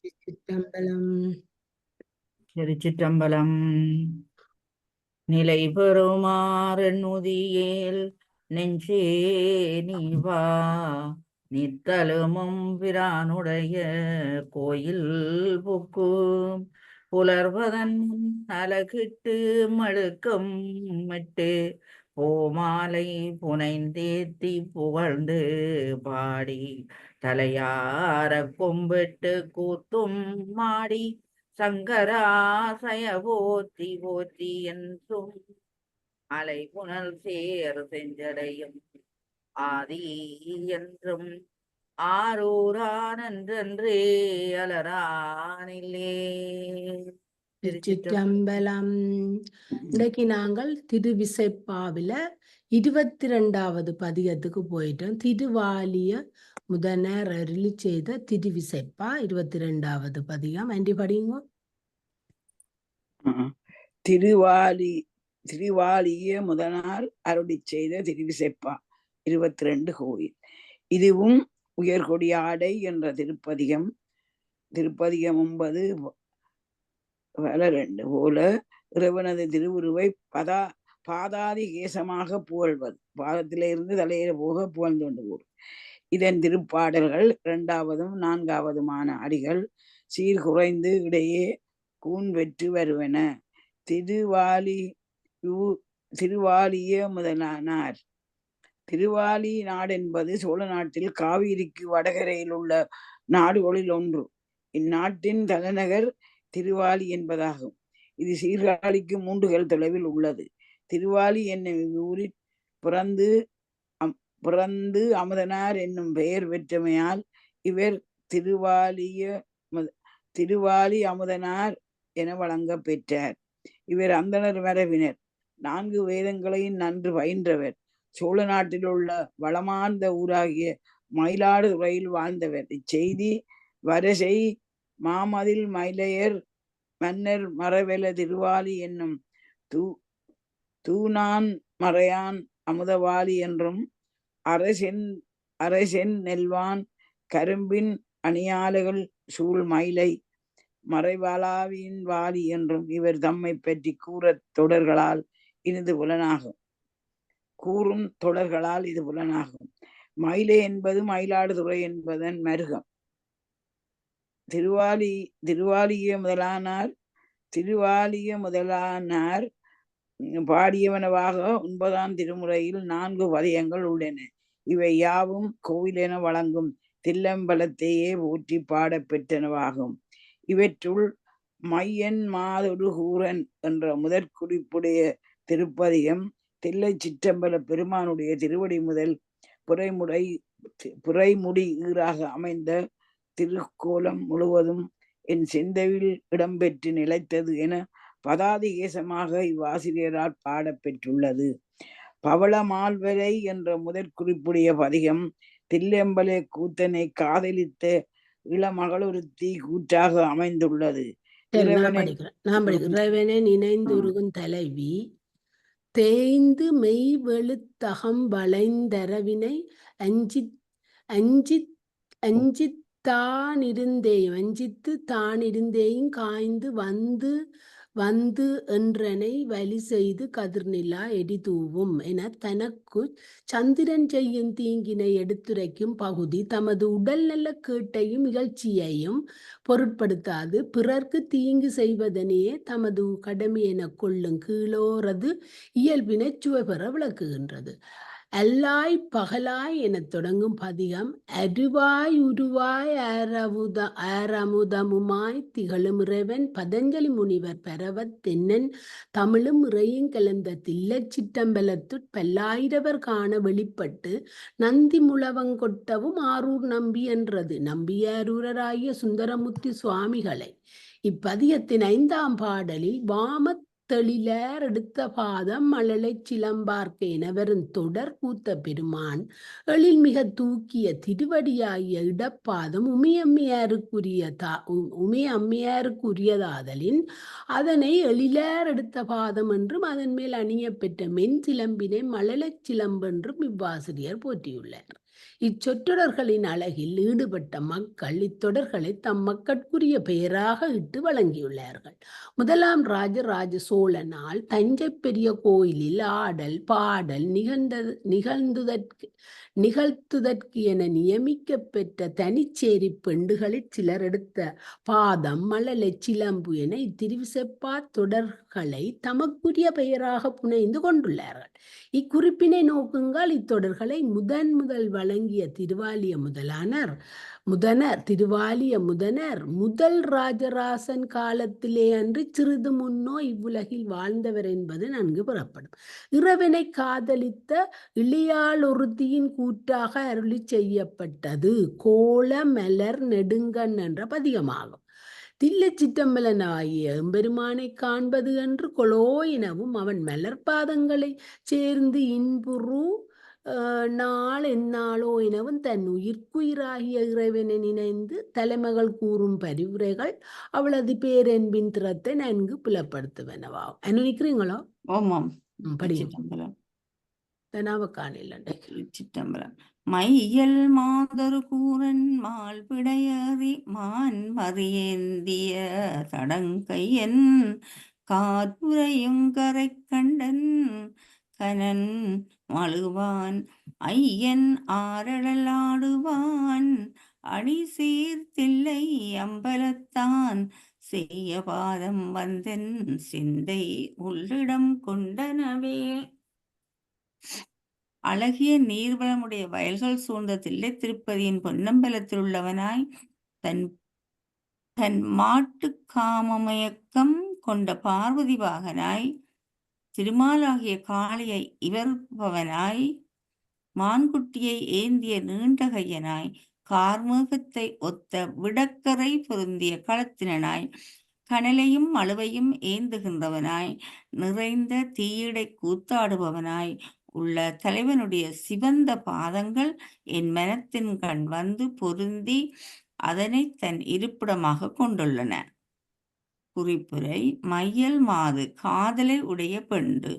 சிற்றம்பலம். திருச்சிற்றம்பலம். நிலை பெறுமாறென்னுதியேல் நெஞ்சே நீவா நித்தலுமும் பிரானுடைய கோயில் புக்கு புலர்வதன் அலகிட்டு மழுக்கம் மிட்டு பூமாலை புனைந்தேத்தி புகழ்ந்து பாடி தலையார கும்பிட்டு கூத்தும் மாடி சங்கராசய போற்றி போற்றி என்றும் அலை புனல் சேர் செஞ்சடையும் ஆதி என்றும் ஆரூரானன்றே அலரானில்லே. திருச்சிற்றம்பலம். இன்றைக்கு நாங்கள் திருவிசைப்பாவில 22வது பதிகத்துக்கு போயிட்டோம். திருவாலிய முதனர் அருளி செய்த திருவிசைப்பா 22வது பதிகம். அண்டி படிங்க. திருவாலிய முதனார் அருளி செய்த திருவிசைப்பா 22 கோயில். இதுவும் உயர்கொடி ஆடை என்ற திருப்பதிகம். திருப்பதிகம் 9 2 போல இறைவனது திருவுருவை பாதாதி கேசமாக புகழ்வது, பாதத்திலிருந்து தலையில போக புகழ்ந்து கொண்டு போகும். இதன் திருப்பாடல்கள் 2வதும் 4வதுமான அடிகள் சீர்குறைந்து இடையே கூன் வெற்று வருவன. திருவாலிய முதலானார். திருவாலி நாடென்பது சோழ நாட்டில் காவிரிக்கு வடகரையில் உள்ள நாடுகளில் ஒன்று. இந்நாட்டின் தலைநகர் திருவாலி என்பதாகும். இது சீர்காழிக்கு 3 தொலைவில் உள்ளது. திருவாலி என்னும் ஊரில் பிறந்து அமுதனார் என்னும் பெயர் பெற்றமையால் இவர் திருவாலி அமுதனார் என வழங்க பெற்றார். இவர் அந்தணர் மரபினர். 4 வேதங்களையும் நன்று பயின்றவர். சோழ நாட்டில் உள்ள வளமார்ந்த ஊராகிய மயிலாடுதுறையில் வாழ்ந்தவர். இச்செய்தி வரசை மாமதில் மயிலையர் மன்னர் மரவெல திருவாலி என்னும் தூணான் மறையான் அமுதவாலி என்றும் அரசென் நெல்வான் கரும்பின் அணியாலைகள் சூழ் மயிலை மறைவாலாவின் வாலி என்றும் இவர் தம்மை பற்றி கூறும் தொடர்களால் இது புலனாகும். மயிலை என்பது மயிலாடுதுறை என்பதன் மருகம். திருவாலிய முதலானார் பாடியவனவாக 9ஆம் திருமுறையில் 4 பதிகங்கள் உள்ளன. இவை யாவும் கோவிலென வழங்கும் தில்லம்பலத்தையே போற்றி பாட பெற்றனவாகும். இவற்றுள் மையன் மாதொடு கூறன் என்ற முதற்குறிப்புடைய திருப்பதிகம் தில்லை சிற்றம்பல பெருமானுடைய திருவடி முதல் புரைமுடி ஈறாக அமைந்த திருக்கோலம் முழுவதும் என் சிந்தையில் இடம்பெற்று நிலைத்தது என பதாதிகேசமாக இவ்வாசிரியரால் பாடப்பெற்றுள்ளது. பவள மால்வரை என்ற முதற்குறிப்புடைய பதிகம் தில்லம்பல கூத்தனை காதலித்த இளமகளொருத்தி கூற்றாக அமைந்துள்ளது. இறைவனை நினைந்துருகும் தலைவி தேய்ந்து மெய் வெளுத்தகம் வளைந்தரவினை அஞ்சித்து தானிருந்தேயும் காய்ந்து வந்து என்றனை வலி செய்து கதிர்நிலா எடிதூவும் என தனக்கு சந்திரன் செய்யும் தீங்கினை எடுத்துரைக்கும் பகுதி தமது உடல் நல கேட்டையும் இகழ்ச்சியையும் பொருட்படுத்தாது பிறர்க்கு தீங்கு செய்வதனையே தமது கடமை என கொள்ளும் கீழோரது இயல்பினை சுவை பெற விளக்குகின்றது. அல்லாய் பகலாய் எனத் தொடங்கும் பதிகம் அருவாய் உருவாய் ஆரமுதமுமாய் திகழும் இறைவன் பதஞ்சலி முனிவர் பரவத் தென்னன் தமிழும் இறையும் கலந்த தில்லை சிற்றம்பலத்துட் பல்லாயிரவர் காண வெளிப்பட்டு நந்தி முழவங்கொட்டவும் ஆரூர் நம்பி என்றது. நம்பியாரூரராகிய சுந்தரமூர்த்தி சுவாமிகளை இப்பதிகத்தின் 5ஆம் பாடலில் வாமத் தெளிலார் எடுத்த பாதம் மழலை சிலம்பார்க்க எனவரும் தொடர் கூத்த பெருமான் எழில் மிக தூக்கிய திருவடியாகிய இடப்பாதம் உமையம்மையாருக்குரியதாதலின் அதனை எழிலார் எடுத்த பாதம் என்றும் அதன் மேல் அணிய பெற்ற மென் சிலம்பினை மழலை சிலம்பென்றும் இவ்வாசிரியர் போற்றியுள்ளார். இச்சொற்றொடர்களின் அழகில் ஈடுபட்ட மக்கள் இத்தொடர்களை தம் மக்கட்குரிய பெயராக இட்டு வழங்கியுள்ளார்கள். முதலாம் ராஜராஜ சோழனால் தஞ்சை பெரிய கோயிலில் ஆடல் பாடல் நிகழ்த்துதற்கு என நியமிக்க பெற்ற தனிச்சேரி பெண்டுகளில் சிலர் எடுத்த பாதம் மழலை சிலம்பு என இத்திருவிசைப்பா தொடர்களை தமக்குரிய பெயராக புனைந்து கொண்டுள்ளார்கள். இக்குறிப்பினை நோக்குங்கள். இத்தொடர்களை முதல் வழங்கிய திருவாலிய முதனர் முதல் ராஜராசன் காலத்திலே அன்று சிறிது முன்னோ இவ்வுலகில் வாழ்ந்தவர் என்பது நன்கு புறப்படும். இறைவனை காதலித்த இளையாள் ஒருத்தியின் கூற்றாக அருளி செய்யப்பட்டது கோல மலர் நெடுங்கண் என்ற பதிகமாகும். தில்லை சிற்றம்பலன் ஆகிய எம்பெருமானை காண்பது என்று கொலோ எனவும் அவன் மலர்பாதங்களை சேர்ந்து இன்புறு நாள் எந்நாளோ எனவும் தன் உயிர்க்குயிராகிய இறைவனை நினைந்து தலைமகள் கூறும் பரிவுரைகள் அவளது பேரன்பின் திறத்தை நன்கு புலப்படுத்துவனவா. நினைக்கிறீங்களோ? ஓமாம். படிங்க. சிற்றம்பலம். சிற்றம்பலம். மையல் மாதரு கூரன் மால் பிடையறி மான் மறியேந்திய தடங்கையன் காத்துரையும் கரை கண்டன் கனன் மழுவான் ஐயன் ஆரடலாடுவான் அடி சீர்த்தில்லை அம்பலத்தான் செய்ய பாதம் வந்தன் சிந்தை உள்ளிடம் கொண்டனவே. அழகிய நீர்வளமுடைய வயல்கள் சூழ்ந்த தில்லை திருப்பதியின் பொன்னம்பலத்தில் உள்ளவனாய் தன் மாட்டு காமமயக்கம் கொண்ட பார்வதி வாகனாய் திருமாலாகிய காளியை இவர்பவனாய் மான்குட்டியை ஏந்திய நீண்ட கையனாய் கார்மேகத்தை ஒத்த விடக்கரை பொருந்திய களத்தினாய் கனலையும் அழுவையும் ஏந்துகின்றவனாய் நிறைந்த தீயிடை கூத்தாடுபவனாய் உள்ள தலைவனுடைய சிவந்த பாதங்கள் என் மனத்தின் கண் வந்து பொருந்தி அதனை தன் இருப்பிடமாக கொண்டுள்ளன. குறிப்புரை: மையல் மாது காதலை உடைய பெண்டு.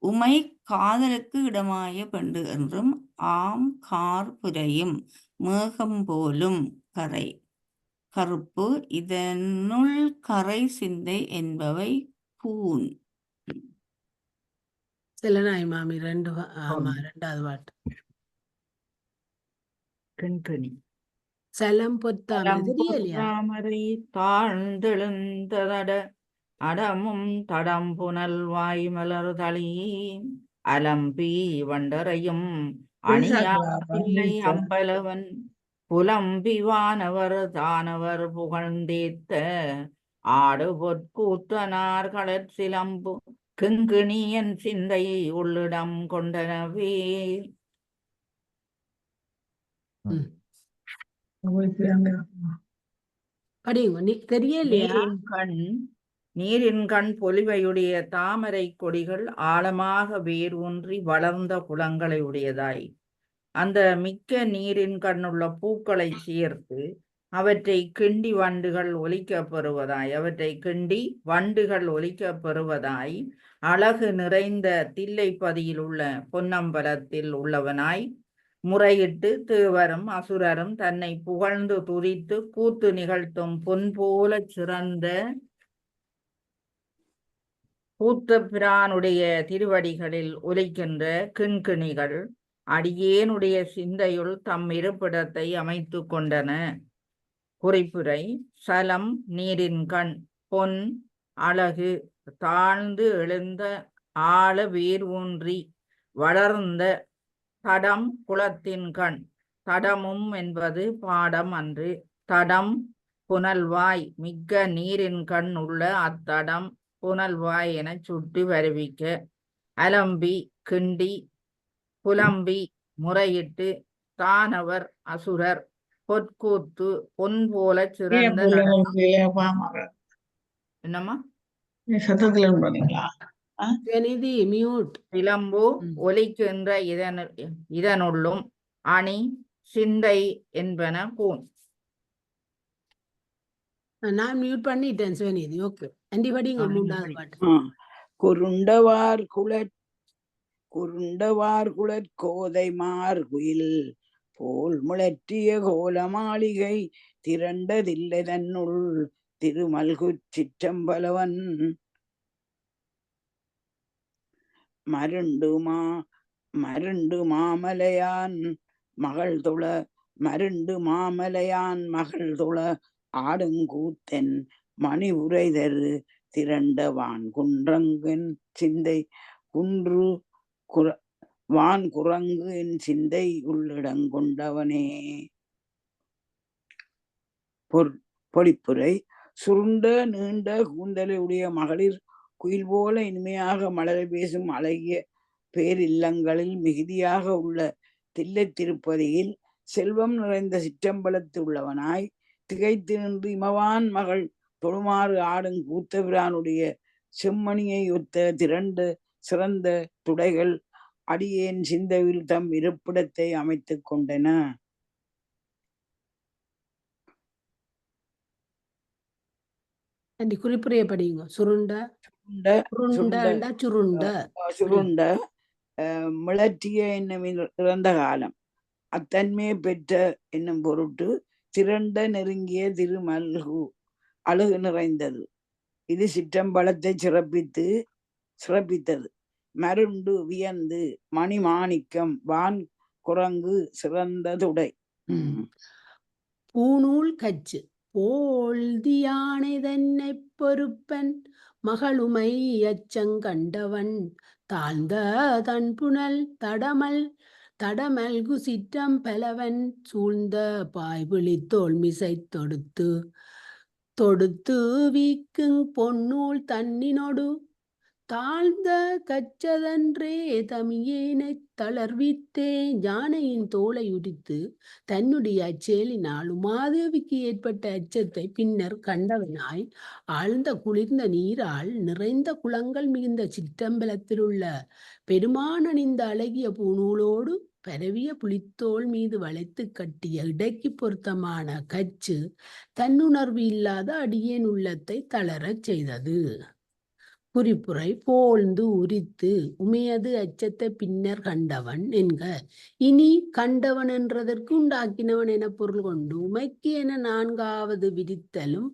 உமை காதலுக்கு இடமாய பெண்டு என்றும் ஆம் கார் புரையும் மேகம் போலும் கரை கருப்பு இதனுள் கரை சிந்தை என்பவை கூன். செல்லனாய் மாமி ரெண்டாவது பாட்டு. கண்கணி சலம் பொத்தாமரை தாழ்ந்தெழுந்ததட அடமும் தடம் புனல் வாய் மலர் தளி அலம்பி வண்டரையும் அணியாலை அம்பலவன் புலம்பி வானவர் தானவர் புகழ்ந்தேத்த ஆடு பொற்கூத்தனார் களற் சிலம்பு கிங்கிணியன் சிந்தை உள்ளிடம் கொண்டனவே. நீரின் கண் பொலிவையுடைய தாமரை கொடிகள் ஆழமாக வேர் ஊன்றி வளர்ந்த குளங்களை உடையதாய் அந்த மிக்க நீரின் கண்ணுள்ள பூக்களை சேர்த்து அவற்றை கிண்டி வண்டுகள் ஒலிக்கப் பெறுவதாய் அழகு நிறைந்த தில்லைப்பதியில் உள்ள பொன்னம்பலத்தில் உள்ளவனாய் முறையிட்டு தேவரும் அசுரரும் தன்னை புகழ்ந்து துதித்து கூத்து நிகழ்த்தும் பொன் போல சிறந்த கூத்த பிரானுடைய திருவடிகளில் ஒலிக்கின்ற கிண்கிணிகள் அடியேனுடைய சிந்தையுள் தம் இருப்பிடத்தை அமைத்து கொண்டன. குறிப்புரை: சலம் நீரின் கண், பொன் அழகு, தாழ்ந்து எழுந்த ஆழ வேர் ஊன்றி வளர்ந்த தடம் குளத்தின் கண். தடமும் என்பது பாடம் அன்று. தடம் புனல்வாய், மிக்க நீரின் கண் உள்ள அத்தடம் புனல்வாய் என சுட்டி வருவிக்க. அலம்பி கிண்டி, புலம்பி முறையிட்டு, தானவர் அசுரர் பொற்கூத்து பொன் போல சிறந்த என்னம்மா சிலம்பு ஒலிக்கின்ற இதனுள்ளும் அணி சிந்தை என்பன கூன். நான் மியூட் பண்ணிட்டேன் சுவனிதி. ஓகே, மூன்றாவது பாட்டு. குருண்டவார் குல குருண்டவார் குழற்கோதை மார்குயில் போல் முழற்றிய கோல மாளிகை திரண்டதில்லை தன்னுள் திருமல்குச் சிற்றம்பலவன் மருண்டு மாமலையான் மகள் தொழ ஆடும் கூத்தன் மணி உரைதரு திரண்டவான் குன்றங்கன் சிந்தை வான் குரங்கு என் சிந்தை உள்ளிடங்கொண்டவனே. பொழிப்புரை. சுருண்ட நீண்ட கூந்தலையுடைய மகளிர் குயில் போல இனிமையாக மலரை பேசும் அழகிய பேரில்லங்களில் மிகுதியாக உள்ள தில்லை திருப்பதியில் செல்வம் நிறைந்த சிற்றம்பலத்து உள்ளவனாய் திகைத்து நின்று இமவான் மகள் தொழுமாறு ஆடும் கூத்தபிரானுடைய செம்மணியை ஒத்த திரண்டு சிறந்த துடைகள் அடியேன் சிந்தையில் தம் இருப்பிடத்தை அமைத்துக் கொண்டன. குறிப்புரைய படிங்க. சுருண்ட சுருண்ட மிளற்றிய என்னும் இறந்த காலம் அத்தன்மையை பெற்ற என்னும் பொருட்டு திரண்ட நெருங்கிய திருமல்கு அழகு நிறைந்தது. இது சிற்றம்பலத்தை சிறப்பித்தது. மருண்டு வியந்து மணி மாணிக்கம் வான் குரங்கு சிறந்த துடை. பூநூல் கச்சு போழ்தியானை தன்னை பொறுப்பன் மகளுமை அச்சங்கண்டவன் தாழ்ந்த தன்புணல் தடமல்கு சிற்றம் பலவன் சூழ்ந்த பாய்விழி தோல்மிசை தொடுத்து வீக்குங் பொன்னூல் தன்னினொடு தாழ்ந்த கச்சதன்றே தமியேனைத் தளர்வித்தே யானையின் தோலை உரித்து தன்னுடைய அச்செயலினால் உமாதேவிக்கு ஏற்பட்ட அச்சத்தை பின்னர் கண்டவனாய் ஆழ்ந்த குளிர்ந்த நீரால் நிறைந்த குளங்கள் மிகுந்த சிற்றம்பலத்தில் உள்ள பெருமான் அணிந்த அழகிய பூநூலோடு பரவிய புலித்தோல் மீது வளைத்து கட்டிய இடைக்கு பொருத்தமான கச்சு தன்னுணர்வு இல்லாத அடியேன் உள்ளத்தை தளரச் செய்தது. குறிப்புரை. போழ்ந்து உரித்து உமையது அச்சத்தை பின்னர் கண்டவன் என்க. இனி கண்டவன் என்றதற்கு உண்டாக்கினவன் என பொருள் கொண்டு உமைக்கு என நான்காவது விரித்தலும்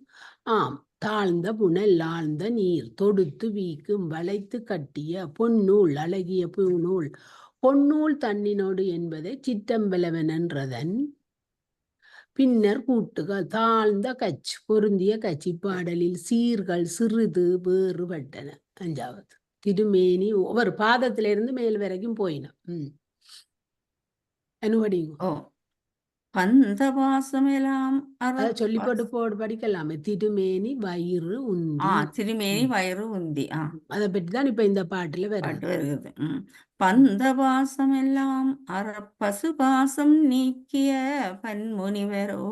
ஆம். தாழ்ந்த புனல் ஆழ்ந்த நீர் தொடுத்து வீக்கும் வளைத்து கட்டிய பொன்னூல் அழகிய பூநூல் பொன்னூல் தன்னினோடு என்பதை சிற்றம்பலவன் என்றதன் பின்னர் கூட்டுகள் தாழ்ந்த கச்சு பொருந்திய கட்சி பாடலில் சீர்கள் சிறிது வேறுபட்டன. 5வது திருமேனி ஒவ்வொரு பாதத்திலிருந்து மேல் வரைக்கும் போயினோம். அனுபடிங்க. பந்தவாசமெல்லாம் சொல்லி போட்டு படிக்கலாமே. திருமேனி வயிறு உந்தி. திருமேனி வயிறு உந்தி. அதை பற்றி தான் இப்ப இந்த பாட்டுல வருகிறது. பந்தவாசம் எல்லாம் பசுபாசம் நீக்கிய பன்முனிவரோ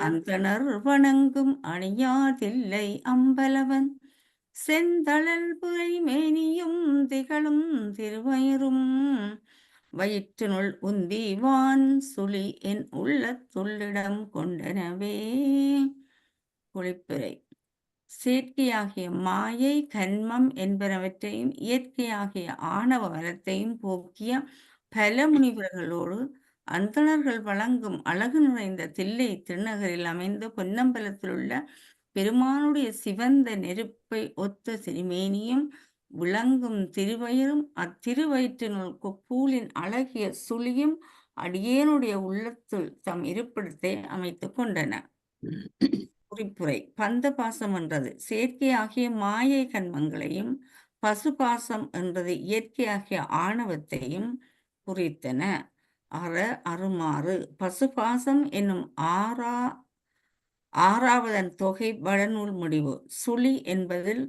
அந்தனர் வணங்கும் அணியாதில்லை அம்பலவன் செந்தழல் புரை மேனியும் திகழும் திருவயிறும் வயிற்றினுள் உந்தி வான் சுழி என் உள்ளத்துள்ளிடம் கொண்டனவே. பொழிப்புரை. செயற்கையாகிய மாயை கன்மம் என்பனவற்றையும் இயற்கையாகிய ஆணவ வலத்தையும் போக்கிய பல முனிவர்களோடு அந்தணர்கள் வழங்கும் அழகு நிறைந்த தில்லை திருநகரில் அமைந்த பொன்னம்பலத்தில் உள்ள பெருமானுடைய சிவந்த நெருப்பை ஒத்த திருமேனியும் விளங்கும் திருவயிறும் அத்திருவயிற்றினுள் கொப்பூலின் அழகிய சுழியும் அடியேனுடைய உள்ளத்துள் தம் இருப்பிடத்தை அமைத்துக் கொண்டன. குறிப்புரை. பந்தபாசம் என்றது செயற்கையாகிய மாயை கன்மங்களையும் பசுபாசம் என்றது இயற்கையாகிய ஆணவத்தையும் குறித்தன. அறுமாறு பசுபாசம் என்னும் ஆறாவதன் தொகை வடநூல் முடிவு. சுழி என்பதில்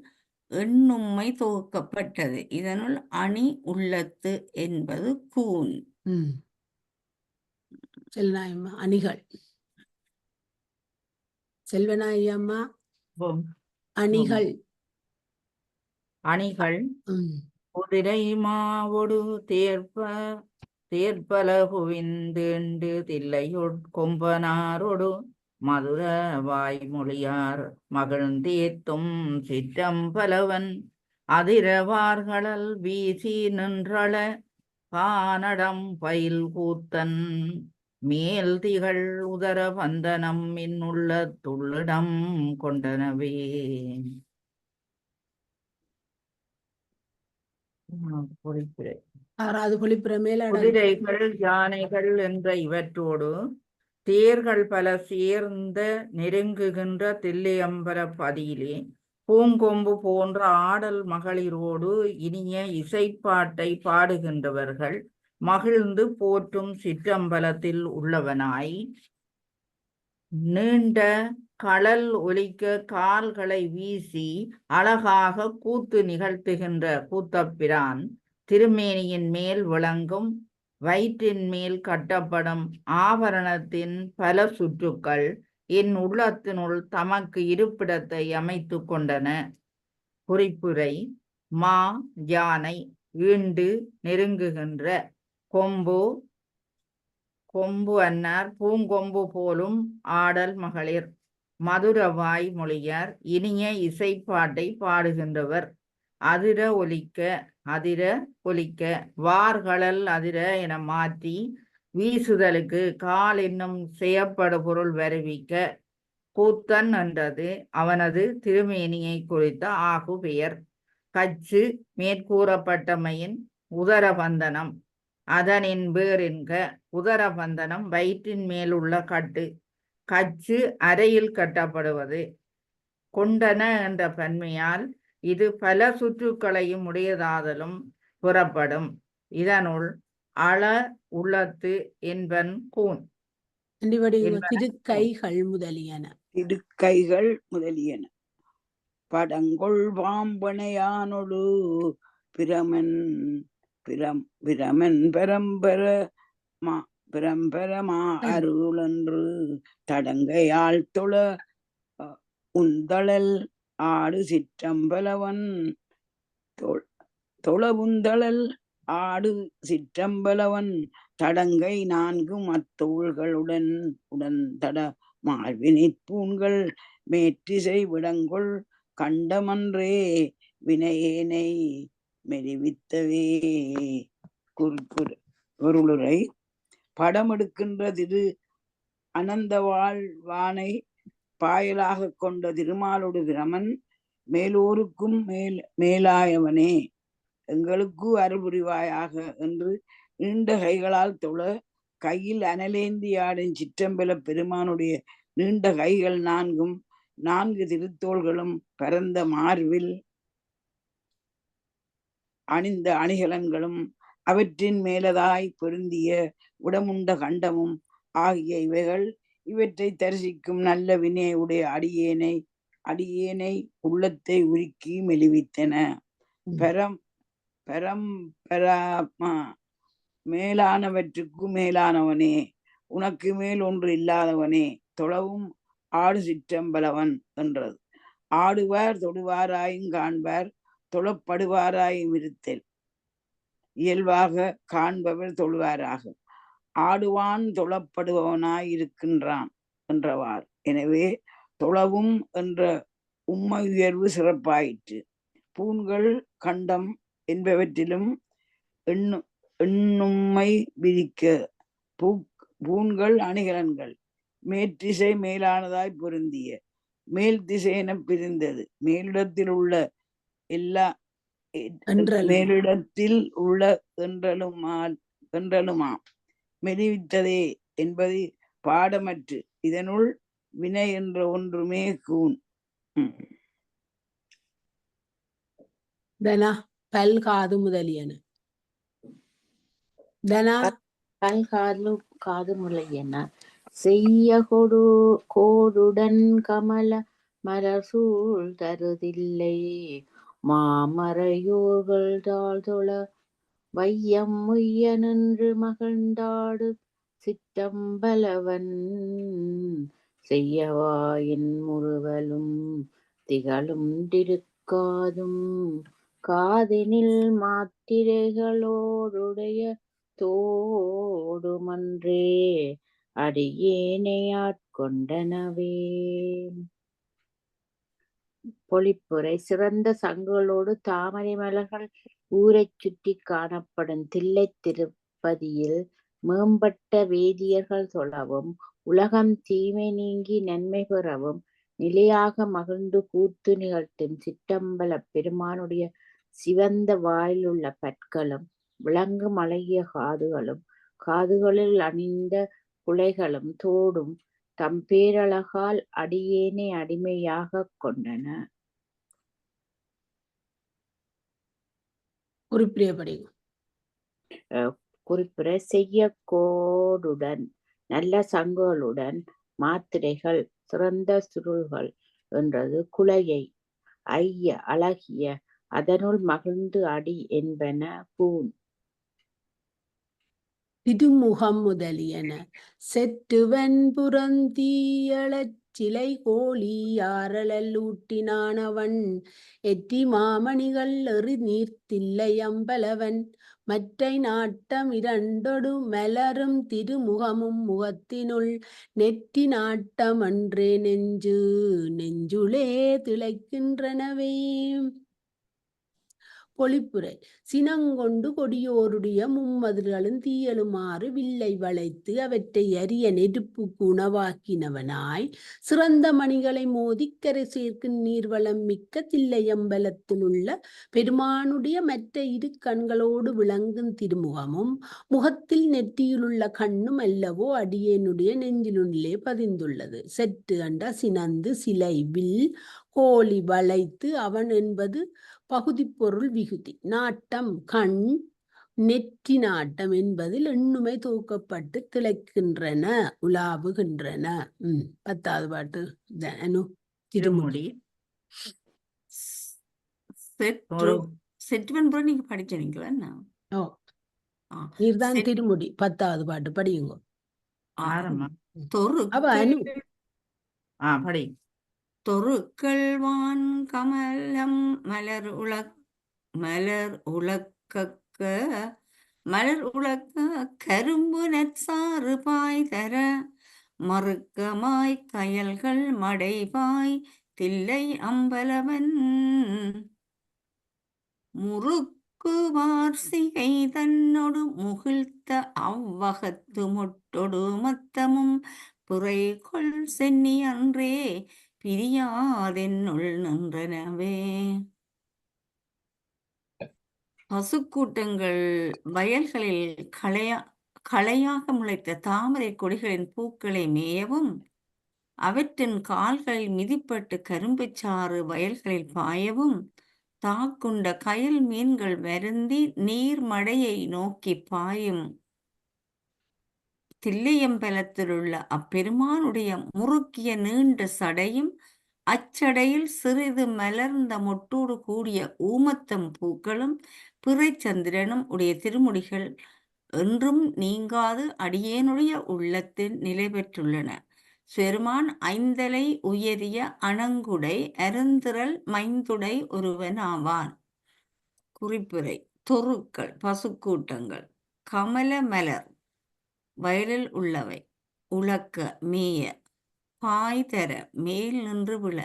எண்ணும்மை தொகுக்கப்பட்டது. இதனுள் அணி உள்ளத்து என்பது கூன். அணிகள். செல்வனாயம்மா. அணிகள் குதிரை மாவொடு தேர்பலகுவிந்து தில்லையொட் கொம்பனாரோடு மதுர வாய்மொழியார் மகிழ்ந்தேத்தும் சிற்றம்பலவன் அதிரவார்களல் வீசி நின்றள கானடம் பயில் கூத்தன் மேல் திகழ் உதர பந்தனம் இன்னுள்ள துள்ளிடம் கொண்டனவே. குறிப்பிட 6வது பொழிப்புற மேலாடல். குதிரைகள் யானைகள் என்ற இவற்றோடு தேர்கள் பல சேர்ந்த நெருங்குகின்ற தில்லையம்பல பதியிலே பூங்கொம்பு போன்ற ஆடல் மகளிரோடு இனிய இசைப்பாட்டை பாடுகின்றவர்கள் மகிழ்ந்து போற்றும் சிற்றம்பலத்தில் உள்ளவனாய் நீண்ட களல் ஒலிக்க கால்களை வீசி அழகாக கூத்து நிகழ்த்துகின்ற கூத்தப்பிரான் திருமேனியின் மேல் விளங்கும் வயிற்றின் மேல் கட்டப்படும் ஆபரணத்தின் பல சுற்றுக்கள் என் உள்ளத்தினுள் தமக்கு இருப்பிடத்தை அமைத்து கொண்டன. குறிப்புரை: மா யானை ஈண்டு நெருங்குகின்ற கொம்பு அன்னார் பூங்கொம்பு போலும் ஆடல் மகளிர் மதுரவாய் மொழியார் இனிய இசைப்பாட்டை பாடுகின்றவர். அதிர ஒலிக்க வார்களல் அதிர என மாற்றி வீசுதலுக்கு கால் என்னும் செய்யப்படு பொருள் வருவிக்க கூத்தன் என்றது அவனது திருமேனியை குறித்த ஆகு பெயர். கச்சு மேற்கூறப்பட்டமையின் உதரபந்தனம் அதனின் வேறென்க. உதரபந்தனம் வயிற்றின் மேலுள்ள கட்டு. கச்சு அறையில் கட்டப்படுவது. கொண்டன என்ற பன்மையால் இது பல சுற்றுக்களையும் உடையதாதலும் புறப்படும். இதனுள் அள உள்ளத்து என்பன் கூன். திருக்கைகள் முதலியன. திருக்கைகள் முதலியன. படங்கொள் பாம்பனையானொடு பிரமன் பிரம்பரமா அருளன்று தடங்கையால் தொழ உந்தளல் ஆடு சிற்றம்பலவன் தொளவுந்தளல் ஆடு சிற்றம்பலவன் தடங்கை 4 மத்தோள்களுடன் தட மார்பினிற் பூண்கள் மேற்றிசை விடங்கொள் கண்டமன்றே வினையேனை மெரிவித்தவே. பொருளுரை: படம் எடுக்கின்ற திரு அனந்தவாழ்வானை பாயலாக கொண்ட திருமாலோடு பிரமன் மேலோருக்கும் மேலாயவனே எங்களுக்கு அருள் புரிவாயாக என்று நீண்ட கைகளால் தொழ கையில் அனலேந்தி ஆடும் சிற்றம்பல பெருமானுடைய நீண்ட கைகள் 4ம் 4 திருத்தோள்களும் பரந்த மார்பில் அணிந்த அணிகலன்களும் அவற்றின் மேலதாய் பொருந்திய உடமுண்ட கண்டமும் ஆகிய இவைகள் இவற்றை தரிசிக்கும் நல்ல வினையுடைய அடியேனை உள்ளத்தை உருக்கி மெலிவித்தன. பரம்பராமா மேலானவற்றுக்கு மேலானவனே, உனக்கு மேல் ஒன்று இல்லாதவனே, தொழவும் ஆடு சிற்றம்பலவன் என்றது. ஆடுவார் தொடுவாராயும் காண்பார் தொழப்படுவாராயும் இருத்தல். இயல்பாக காண்பவர் தொழுவாராக. ஆடுவான் தொழப்படுபவனாய் இருக்கின்றான் என்றவார். எனவே தொழவும் என்ற உண்மை உயர்வு சிறப்பாயிற்று. பூண்கள் கண்டம் என்பவற்றிலும் எண்ணும்மை விரிக்க. பூண்கள் அணிகலன்கள் மேற்றிசை மேலானதாய் பொருந்திய. மேல் திசையென பிரிந்தது. மேலிடத்தில் உள்ள என்றலுமாம் மெலிவித்ததே என்பது பாடமற்று. இதனுள் வினை என்ற ஒன்றுமே கூன். பல்காது முதலியன. காது முதலியன செய்ய கோடுடன் கமல மலசூழ் தருதில்லை மாமறையோர்கள் தாழ்தொழ வையம் முய்ய நின்று மகிழ்ந்தாடு சிற்றம்பலவன் செய்யவாயின் முறுவலும் திகழும் திருக்காதும் காதினில் மாத்திரைகளோடுடைய தோடுமன்றே அடியேனை ஆட்கொண்டனவே. பொழிப்புரை சிறந்த சங்குகளோடு தாமரை மலர்கள் ஊரைச் சுற்றி காணப்படும் தில்லைத் திருப்பதியில் மேம்பட்ட வேதியர்கள் தொழவும் உலகம் தீமை நீங்கி நன்மை பெறவும் நிலையாக மகிழ்ந்து கூத்து நிகழ்த்தும் சிற்றம்பலப் பெருமானுடைய சிவந்த வாயிலுள்ள பற்களும் விளங்கும் அழகிய காதுகளும் காதுகளில் அணிந்த குலைகளும் தோடும் தம் பேரழகால் அடியேனை அடிமையாகக் கொண்டன. குறிப்பிலே படிங்க. குறிப்பிட செய்ய கோடுடன் நல்ல சங்குகளுடன் மாத்திரைகள் சிறந்த சுருள்கள் என்றது குலையை ஐய அழகிய அதனுள் மகிழ்ந்து அடி என்பன பூன் திருமுகம் முதலியன செற்றுவன் புறந்தீயளச் சிலை கோழி ஆரழல் ஊட்டினானவன் எற்றி மாமணிகள் எறி நீர்த்தில்லை அம்பலவன் மற்றை நாட்டம் இரண்டொடு மலரும் திருமுகமும் முகத்தினுள் நெற்றி நாட்டம் அன்றே நெஞ்சுளே திளைக்கின்றனவே. பொழிப்புரை சினங்கொண்டு கொடியோருடைய மும்மதில்களும் தீயலுமாறு வில்லை வளைத்து அவற்றை அரிய நெருப்புக்கு உணவாக்கினவனாய் சிறந்த மணிகளை மோதிக்கரை சேர்க்கும் நீர்வளம் மிக்க தில்லையம்பலத்தில் உள்ள பெருமானுடைய மற்ற இரு கண்களோடு விளங்கும் திருமுகமும் முகத்தில் நெற்றியிலுள்ள கண்ணும் அல்லவோ அடியேனுடைய நெஞ்சிலுள்ளே பதிந்துள்ளது. செற்று அண்ட சினந்து சிலை வில் கோழி வளைத்து அவன் என்பது பகுதி பொருள் விகுதி. நாட்டம் கண் நெற்றி நாட்டம் என்பதில் எண்ணுமை தூக்கப்பட்டு திளைக்கின்றன உலாவுகின்றன. 10வது பாட்டு திருமுடி. நீங்க படிச்சீங்களா? நீர்தான் திருமுடி 10வது பாட்டு படியுங்க. படி. தொருக்கள்வான் கமலம் மலர் உலக்க கரும்பு நற்சாறு பாய் தர மறுக்கமாய் கயல்கள் மடைபாய் தில்லை அம்பலவன் முறுக்கு வார்சிகை தன்னொடு முகிழ்த்த அவ்வகத்து முட்டொடு மத்தமும் புரைகொள் சென்னி அன்றே பிரியாதென்னுள் நின்றனவே. பசுக்கூட்டங்கள் வயல்களில் களையாக முளைத்த தாமரை கொடிகளின் பூக்களை மேயவும் அவற்றின் கால்களில் மிதிப்பட்டு கரும்புச்சாறு வயல்களில் பாயவும் தாக்குண்ட கயல் மீன்கள் வருந்தி நீர்மடையை நோக்கி பாயும் தில்லையம்பலத்திலுள்ள அப்பெருமானுடைய முறுக்கிய நீண்ட சடையும் அச்சடையில் சிறிது மலர்ந்த மொட்டோடு கூடிய ஊமத்தம் பூக்களும் பிறைச்சந்திரனும் உடைய திருமுடிகள் என்றும் நீங்காது அடியேனுடைய உள்ளத்தில் நிலை பெற்றுள்ளன. பெருமான் ஐந்தலை உயரிய அணங்குடை அருந்திரல் மைந்துடை ஒருவன் ஆவான். குறிப்புரை தொருக்கள் பசுக்கூட்டங்கள் கமல மலர் வயலில் உள்ளவை உலக்க மேய பாய் தர மேல் நின்று விழ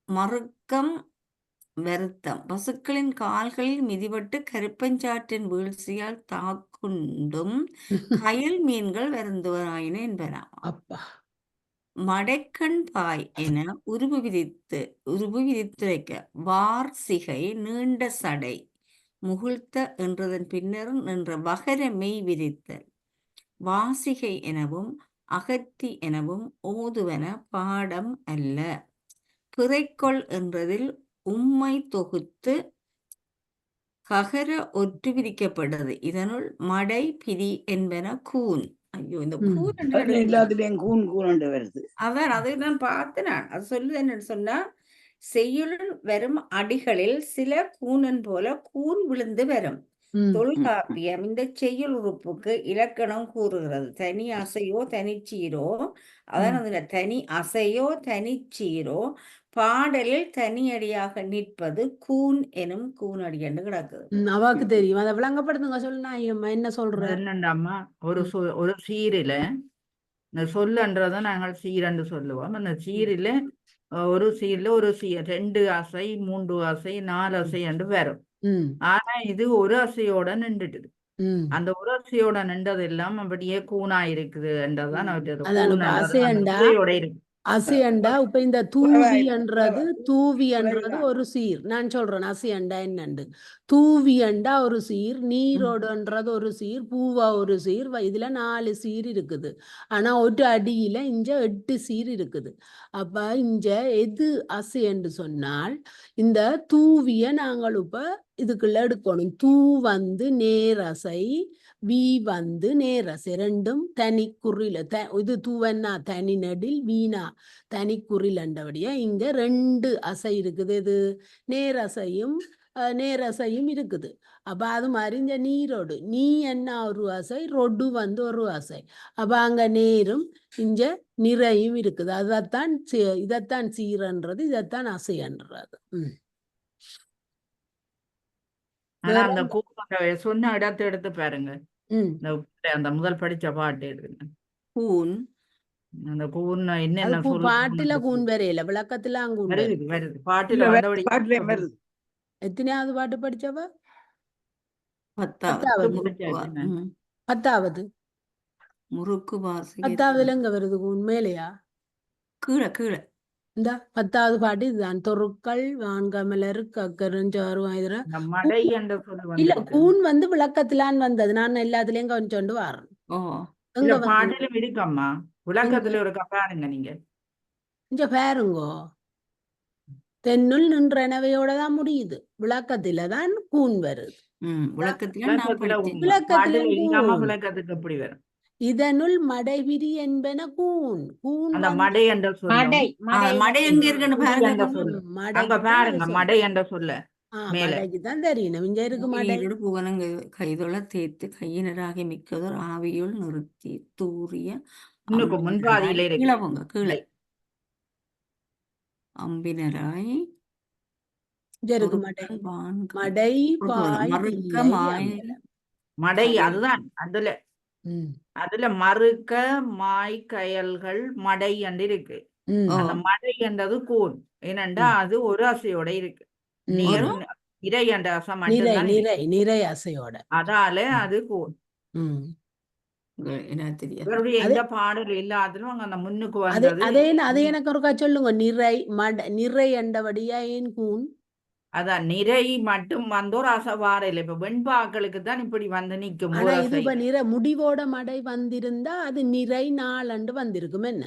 மறுக்கம் வருத்தம் பசுக்களின் கால்களில் மிதிபட்டு கருப்பஞ்சாற்றின் வீழ்ச்சியால் தாக்குண்டும் கயல் மீன்கள் வருந்துவராயின என்பன. மடைக்கண் பாய் என உருவு விதித்துரைக்க வார்சிகை நீண்ட சடை முகிழ்த்த என்றதன் பின்னரும் நின்ற வகர மெய் விரித்தல் வாசிகை எனவும் அகத்தி எனவும் ஓதுவன பாடம் அல்ல. பிறைக்கொள் என்றதில் உம்மை தொகுத்து ககர ஒற்று விரிக்கப்பட்டது. இதனுள் மடை பிரி என்பன கூன். ஐயோ, இந்த கூன் வருது. அதான் அதை நான் பார்த்தேன். அது சொல்லுது என்னன்னு சொன்னா, செய்யுள் வரும் அடிகளில் சில கூனன் போல கூன் விழுந்து வரும். தொல்காப்பியம் இந்த செய்யுள் உறுப்புக்கு இலக்கணம் கூறுகிறது. தனி அசையோ தனிச்சீரோ, அதான் அதுல தனி அசையோ தனிச்சீரோ பாடலில் தனியடியாக நிற்பது கூன் எனும் கூனடி என்று கிடக்குது. அவாக்கு தெரியும். அதை விளங்கப்படுத்துங்க. சொல்லுனா என்ன சொல்றேன் என்னண்டாமா, ஒரு சீரில இந்த சொல்லுன்றத நாங்கள் சீரண்டு சொல்லுவோம். அந்த சீரில ஒரு சீர்ல ஒரு சீர் 2 அசை 3 அசை 4 அசை என்று வரும். ம் ஆனா இது ஒரு அசையோட நின்றுட்டுது. ம் அந்த ஒரு அசையோட நின்றது எல்லாம் அப்படியே கூனா இருக்குது என்றதான் ம். அவற்றது. அதான் கூன் இப்ப என்றது அந்த அசையண்டா விதையோட இருக்கு. அசையண்டா இப்ப இந்த தூவி என்றது குறைவுதான். ஒரு சீர். நான் சொல்றேன் அசையண்டா என்னண்டு. தூவியண்டா ஒரு சீர், நீரோடுன்றது ஒரு சீர், பூவா ஒரு சீர், இதுல 4 சீர் இருக்குது. ஆனா ஒரு அடியில இங்க 8 சீர் இருக்குது. அப்ப இங்க எது அசைன்னு சொன்னால் இந்த தூவிய நாங்கள் இப்ப இதுக்குள்ள எடுக்கணும். தூ வந்து நேரசை, வி வந்து நேரசை, ரெண்டும் தனி குறில இது தூவன்னா தனி நெடில், வீணா தனி குறில் என்றபடியா இங்க 2 அசை இருக்குது. இது நேரசையும் நேரசையும் இருக்குது. அப்ப அது மாதிரி இந்த நீரோடு நீ என்ன ஒரு அசை, ரொடு வந்து ஒரு அசை. அப்ப அங்க நேரும் இங்க நிறையும் இருக்குது. அதைத்தான் இதைத்தான் சீரன்றது, இதைத்தான் அசைன்றது. ஆனா வேற அந்த கூன் சொன்ன இடத்தை எடுத்து பாருங்க. ம் அந்த முதல் படிச்ச பாட்டு எடுங்க. கூன் அந்த கூன் அது என்னென்ன சொல்லு பாட்டுல கூன் வரையில விளக்கத்துல அங்கூன் வருது வரும். வருது இல்ல, பாட்டுல வந்தபடி பாட்டுலயும் வருது. எத்தனையாவது பாட்டு படிச்சவ? 10வது பத்தாவது. முடிச்சாச்சு என்ன? 10வது. முறுக்கு வாசிகை 10வதுல எங்க வருது கூன்? மேலையா? கீழே கீழே இந்த 10வது பாட்டு இதுதான். தொருக்கள் வான்கமலர் கக்கருஞ்சாறு இதுல இந்த மடை என்ற சொல்லு இல்ல வந்துருக்கு. கூன் வந்து விளக்கத்திலான் வந்தது. நான் எல்லாத்துலயும் கொஞ்சோண்டு வாரேன். ஓ எங்க இல்ல வந்து பாட்டிலும் இருக்கம்மா. விளக்கத்துல ஒரு பாருங்க நீங்க. இங்க பாருங்கோ, தென்னுள் நின்றனவையோட தான் முடியுது. விளக்கத்துல தான் கூன் வருது. விளக்கத்துல நான் விளக்கத்துல படிச்சேன். விளக்கத்துல பாட்டுல இல்லாம கூன். விளக்கத்துக்கு எப்படி வரும்? இதனுள் மடைவிரி என்பன கூன். கூன் அந்த வந்து மடை என்ற சொல்லும் மடை மடை எங்க இருக்குன்னு குடி பாருங்க. என்ற சொல்லு. மடைக்கு அங்க தான் பாருங்க அது மடை என்ற சொல்ல மேல. மடைக்கு தான் தெரியணும். இங்க இருக்கு மடை. நீரோடு புவனங்க கைதொழ தேய்த்து கையினராகி மிக்கதோர் ஆவியுள் நிறுத்தி தூரிய இன்னுக்கு முன்பாதியில இருக்கு. கீழவங்க கீழே அம்பினராய் இங்க இருக்கு மடை. தொடுக்கல் வான்கமலர் மடை பாய் மறுக்க தில்லை மாய அம்பலம். மடை கயல். அதுதான் அதுல ம், அதுல மறுக்க மாய் கயல்கள் மடை என்று இருக்கு. ம், ஓ. அந்த மடை என்றது கூன். ஏனென்றா அது ஒரு அசையோட இருக்கு. ம். நீர் இறை என்ற அசை நிறை மட்டும்தான் இருக்கு. நிறை நிறை அசையோட. அதால அது கூன். ம். என்ன தெரியாது. இவருடைய எந்த பாடல் எல்லாத்திலும் அங்க அந்த முன்னுக்கு அதே வந்தது. அதே அதே எனக்கு ஒருக்கா சொல்லுங்க. நிறை நிறை என்றபடியா ஏன் கூன்? அதான் நிறை மட்டும் வந்தோர் அசை வாரையில. இப்ப வெண்பாக்களுக்கு தான் இப்படி வந்து நிக்கும் ஆனா ஒரு இது இப்ப அசை. நிறை முடிவோட மடை வந்திருந்தா அது நிறை நாளண்டு வந்திருக்கும் என்ன?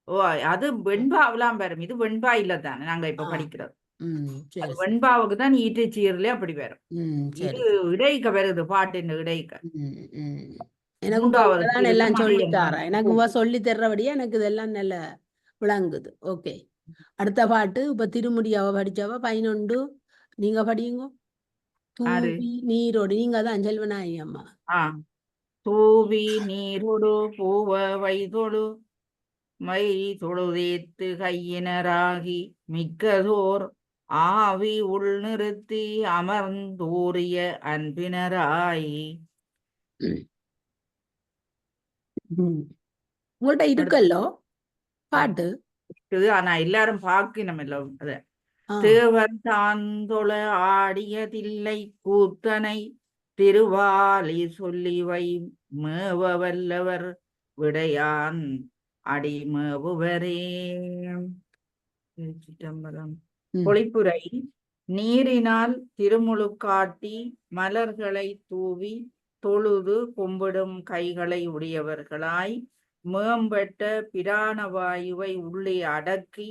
ஓ அது வெண்பாவெல்லாம் வரும். இது வெண்பா இல்ல தானே நாங்க இப்ப ஆ. படிக்கிறது. ம் அது சரி சரி. வெண்பாவுக்கு தான் ஈட்டுச்சீர்ல அப்படி வரும். ம் இது சரி. இடைக்க வருது பாட்டின் இடைக்க. ம் ம் எனக்கு மூன்றாவது தான் சீர்ல எல்லாம் மடை சொல்லி என்று தாரேன். எனக்கு கூன். சொல்லி தர்றபடியா எனக்கு இதெல்லாம் நல்ல விளங்குது. ஓகே, அடுத்த பாட்டு இப்ப திருமுடியாவ படிச்சவ 11. நீங்க படியுங்க. ஆறு. தூவி நீரோடு. நீங்க தான் செல்வநாயகி அம்மா. ஆ தூவி நீரொடு பூவ வைதொடு மை தொழுதேத்து கையினராகி மிக்கதோர் ஆவி உள் நிறுத்தி அமர்ந்தூரிய அன்பினராய். உங்கள்ட்ட இருக்கல்லோ பாட்டு. இருக்குது. ஆனா எல்லாரும் பார்க்கணும் இல்ல அத. ஆ. தேவர் தாந்தொழ ஆடியதில்லை கூத்தனை திருவாலி சொல்லிவை மேவ வல்லவர் விடையான் அடிமேவுவரே. திருச்சிற்றம்பலம். ம். பொழிப்புரை. நீரினால் திருமுழுக்காட்டி மலர்களை தூவி தொழுது கும்பிடும் கைகளை உடையவர்களாய் மேம்பட்ட பிராணவாயுவை உள்ளே அடக்கி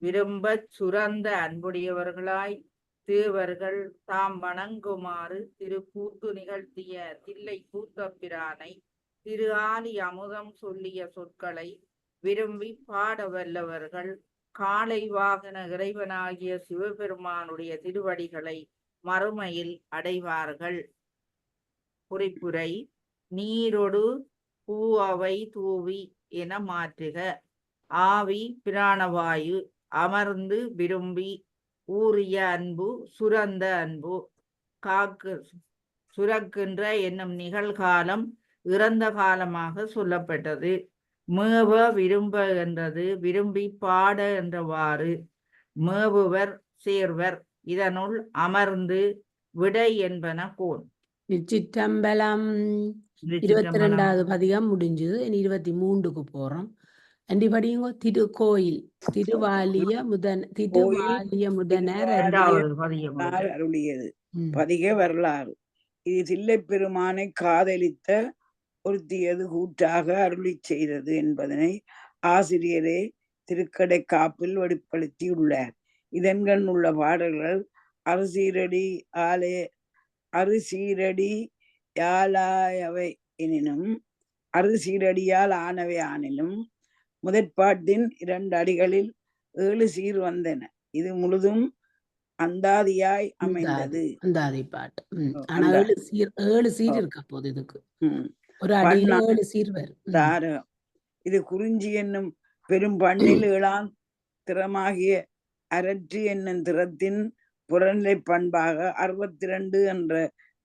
விரும்பச் சுரந்த அன்புடையவர்களாய் தேவர்கள் தாம் வணங்குமாறு திரு கூத்து நிகழ்த்திய தில்லை கூத்த பிரானை திரு ஆலி அமுதம் சொல்லிய சொற்களை விரும்பி பாட வல்லவர்கள் காளை வாகன இறைவனாகிய சிவபெருமானுடைய திருவடிகளை மறுமையில் அடைவார்கள். குறிப்புரை. நீரொடு பூவை தூவி என மாற்றுக. ஆவி பிராணவாயு அமர்ந்து விரும்பி ஊறிய அன்பு சுரந்த அன்பு காக்கு சுரக்கின்ற என்னும் நிகழ்காலம் இறந்த காலமாக சொல்லப்பட்டது. மேவ விரும்ப என்றது விரும்பி பாட என்றவாறு மேவுவர் சேர்வர் இதனுள் அமர்ந்து விடை என்பன கோன். சிற்றம்பலம். திருச்சிற்றம்பலம். 22வது பதிகம் முடிஞ்சது. இனி 23க்கு போறோம். அண்டி படியுங்கோ. திருக்கோயில் திருவாலிய முதனர் இரண்டாவது பதிகம். அருளியது ம். பதிக வரலாறு. இது தில்லைப் பெருமானை காதலித்த ஒருத்தியது கூற்றாக அருளி செய்தது என்பதனை ஆசிரியரே திருக்கடை காப்பில் வெளிப்படுத்தியுள்ளார். இதன்கண் உள்ள பாடல்கள் அறுசீரடி யாலாயவை எனினும் அறுசீரடியால் ஆனவை ஆனினும் முதற்பாட்டின் 2 அடிகளில் 7 சீர் வந்தன. இது முழுதும் அந்தாதியாய் அமைந்தது. அந்தாதி பாட்டு. ஆனா 7 சீர் இருக்க போது இதுக்கு. ஒரு அடியில 7 சீர் வரும். தாரகம். இது குறிஞ்சி என்னும் பெரும் பண்ணில் 7ஆம் திறமாகிய அரற்று என்னும் திறத்தின் புறநிலை பண்பாக 62 என்ற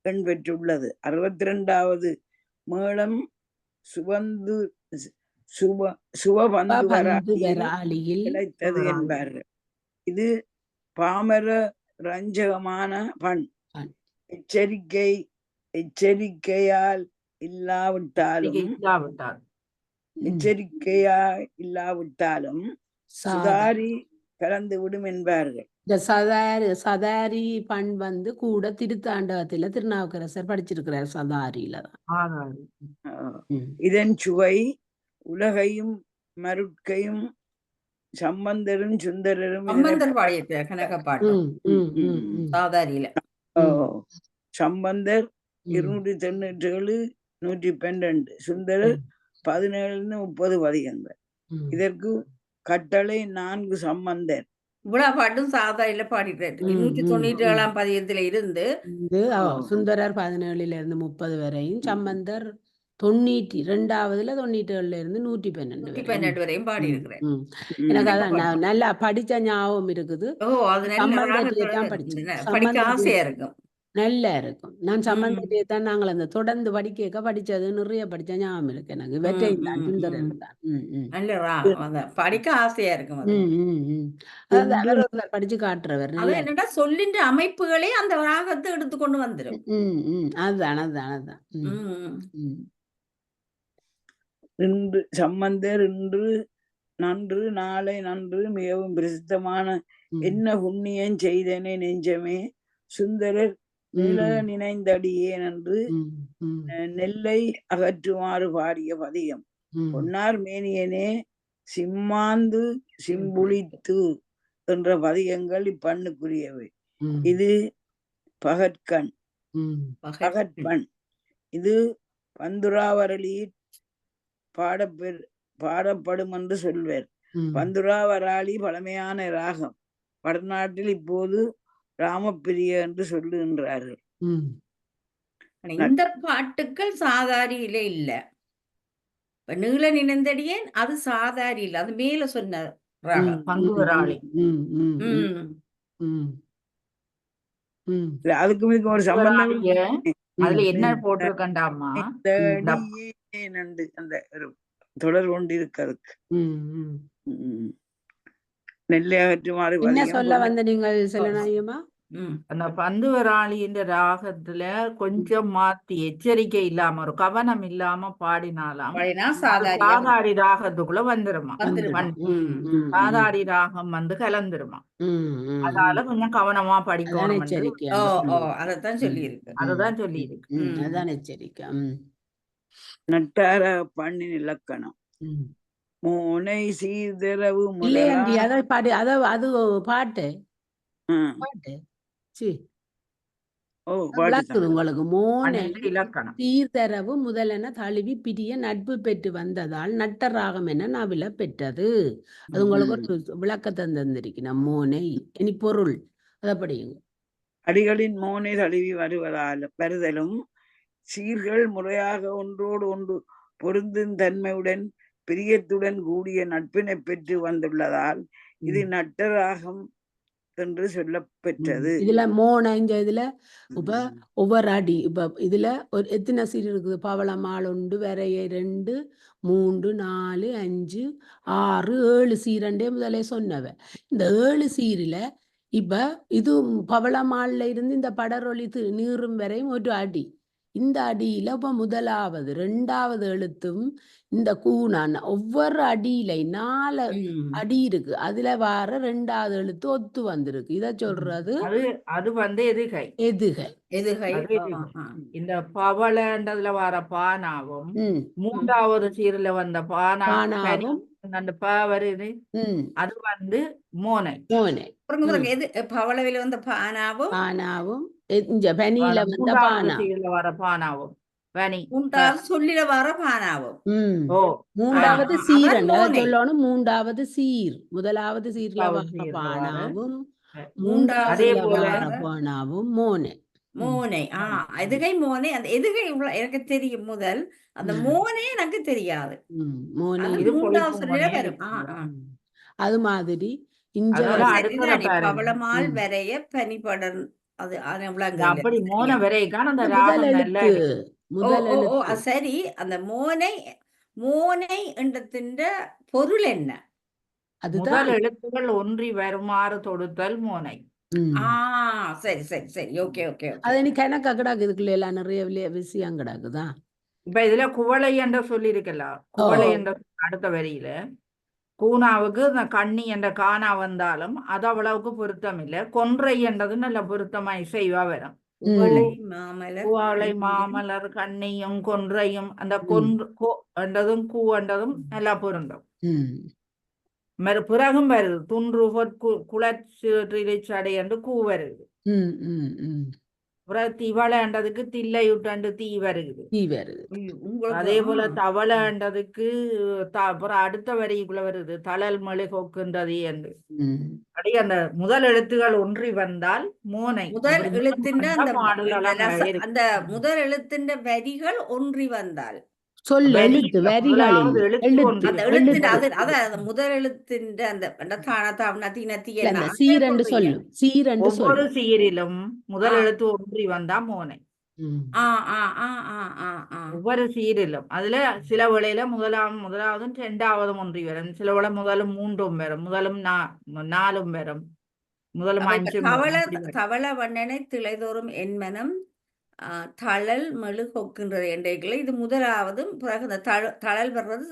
எண் பெற்றுள்ளது. 62வது மேளம் சுவபந்துவராளியில் கிடைத்தது என்பார்கள். இது பாமர ரஞ்சகமான பண். எச்சரிக்கையால் இல்லாவிட்டாலும் சுதாரி கலந்து விடும் என்பார்கள். இந்த சதாரி பண் கூட திருத்தாண்டகத்துல திருநாவுக்கரசர் படிச்சிருக்கிறார். சதாரியில தான். இதன் சுவை உலகையும் மருட்கையும் சம்பந்தரும் சுந்தரரும் சம்பந்தர் 297 112 சுந்தரர் 17-30 பதிகங்கள். இதற்கு கட்டளை 4 சம்பந்தர். இவ்வளவு பாட்டும் சாதாரில பாடிட்டாரு. 297ஆம் பதிகத்துல இருந்து சுந்தரர் 17-30 வரையும், சம்பந்தர் 92வதுல 97 112 வரையும் பாடி இருக்கிறேன். எனக்கு அதான் நல்லா படிச்ச ஞாபகம் இருக்குது. படிக்க ஆசையா இருக்கும். நல்லா இருக்கும். நான் சம்பந்தத்தையே தான் நாங்கள் அந்த தொடர்ந்து படிச்சது நிறைய படிச்ச ஞாபகம் இருக்கு எனக்கு. சுந்தரன் தான் படிக்க ஆசையா இருக்கும். அவர் படிச்சு காட்டுறவர். என்னடா சொல்லின்ற அமைப்புகளே அந்த ராகத்தை எடுத்துக்கொண்டு வந்துடும். அதுதான். இன்று சம்பந்தர் இன்று நன்று நாளை நன்று மிகவும் பிரசித்தமான என்ன புண்ணியம் செய்தனே நெஞ்சமே சுந்தரர் நில நினைந்தடியேன் என்று நெல்லை அகற்றுமாறு பாடிய பதியம். பொன்னார் மேனியனே சிம்மாந்து சிம்புளித்து என்ற பதியங்கள் இப்பண்ணுக்குரியவை. இது பகற்கண் பகற்பண். இது பந்துராவரளி பாடப்படும் என்று சொல்வர். பந்துராவராளி பழமையான ராகம். வடநாட்டில் இப்போது ராமப்பிரிய என்று சொல்லுகின்றார்கள். இந்த பாட்டுக்கள் சாதாரியில இல்ல. நீள நினைந்தடியேன் அது சாதாரி இல்ல, அது மேல சொன்ன ராகம் பங்குவராளி. அதுக்கு மிக ஒரு சம்பந்தம். அதுல என்ன போட்டிருக்கண்டாமா அந்த ஒரு தொடர் கொண்டு இருக்கிறதுக்கு நெல்லை அகற்றுமாறு என்ன சொல்ல வந்த நீங்கள் செல்லநாயகமா? அந்த பந்துவராளியின் ராகத்துல கொஞ்சம் மாத்தி எச்சரிக்கை இல்லாம ஒரு கவனம் இல்லாம பாடினாலாம் சாதாரி ராகத்துக்குள்ள வந்துருமா. சாதாரி ராகம் கலந்துருமா. அதனால கொஞ்சம் கவனமா படிக்கணும். அததான் சொல்லி இருக்கு. அதுதான் சொல்லி இருக்கு. அதான் எச்சரிக்கை. நட்டார பண்ணின் இலக்கணம் மோனை சீர்தரவு அது பாட்டு உங்களுக்கு மோனை சீர்தரவு முதலென தழுவி பிரிய நட்பு பெற்று வந்ததால் நட்ட ராகம் என நவில பெற்றது. அது உங்களுக்கு ஒரு விளக்கத்தை தந்திருக்கணும். மோனை இனி பொருள் அதை படியுங்க. அடிகளின் மோனை தழுவி வருதலும் சீர்கள் முறையாக ஒன்றோடு ஒன்று பொருந்தும் தன்மையுடன் பிரியத்துடன் கூடிய நட்பினை பெற்று வந்துள்ளதால் இது நட்டராகம் என்று சொல்லப்பெற்றது. இதுல இதுல இப்ப ஒவ்வொரு அடி இப்ப இதுல ஒரு எத்தனை சீர் இருக்குது? பவளமால் 1 வரைய 2 3 4 5 6 7 சீரண்டே முதலே சொன்னவ. இந்த 7 சீரில இப்ப இது பவளமால்ல இருந்து இந்த படரொளி நீரும் வரையும் ஒரு அடி. இந்த அடியில இப்ப முதலாவது 2வது எழுத்தும் இந்த கூணான் ஒவ்வொரு அடியில 4 அடி இருக்கு. அதுல வார 2வது எழுத்து ஒத்து வந்திருக்கு. இத சொல்றது அது எதுகை. எதுகை. எதுகை. அது எதுகை. இந்த பவளன்றதுல வர பானாவும் 3வது சீர்ல வந்த பானாவும் அந்த ப வருது அது மோனை. மோனை. எது பவளவில வந்த பானாவும் இங்க பனியில வந்த பானா. சீர்ல வர பானாவும் பனி. 3வது சொல்லில வர பானாவும். ஓ 3வது சீர் சொல்லணும். 3வது சீர். முதலாவது சீர்ல வர பானாவும் 3வது வர பானாவும் மோனை. மோனை. எதுகை மோனை. அந்த எதுகை எனக்கு தெரியும் முதல். அந்த மோனே எனக்கு தெரியாது. மோனை இது 3வது சொல்லில வரும். அது மாதிரி பவளமால் வரைய பனிபடர். அது அப்படி மோன வரைக்கான அந்த சரி. அந்த மோனை என்றதின் பொருள் என்ன? முதல் எழுத்துக்கள் ஒன்றி வருமாறு தொடுத்தல் மோனை. சரி சரி சரி. Okay okay. அது நீ கணக்கா கிடாக்கு. இதுக்குள்ள எல்லாம் நிறைய விஷயம் கிடாக்குதான். இப்ப இதுல குவளை என்ற சொல்லி இருக்கலாம். குவளை என்ற அடுத்த வரியில கூனாவுக்கு இந்த கண்ணி என்ற காணா வந்தாலும் அது அவ்வளவுக்கு பொருத்தம் இல்லை. கொன்றை என்றது நல்ல பொருத்தமா இசைவா வரும். குவளை மாமலர் கண்ணியும் கொன்றையும் அந்த என்றதும் கூ என்றதும் நல்லா பொருந்தும். பிறகும் வருது துன்று குளச்சடை என்று கூ வருது. திவளன்றதுக்கு தில்லையுட்டண்டு தீ வருகுது. அதே போல தவளன்றதுக்கு அடுத்த வரிக்குள்ள வருது தளல் மொழி கொக்குன்றது என்று. அப்படியே அந்த முதல் எழுத்துகள் ஒன்றி வந்தால் மோனை. முதல் எழுத்தின் அந்த முதல் எழுத்தின் வரிகள் ஒன்றி வந்தால் சொல் எழுத்து வரிகள் முதல் எழுத்தின் சீரண்டு சொல்லும். சீரண்டு ஒவ்வொரு சீரிலும் முதல் எழுத்து ஒன்றி வந்தா மோனை. ஒவ்வொரு சீரிலும் அதுல சில வேளையில முதலாவதும் 2வது ஒன்றி வரும். சில வேளை முதலும் 3ம் வரும். முதலும் 4ம் வரும். முதலும் 5. தவள வண்ணனை திளைதோறும் என்மனம் தளல் மெழு கொக்குன்றது என்றைக்குள்ள இது முதலாவதும் பிறகு இந்த தளல் வர்றது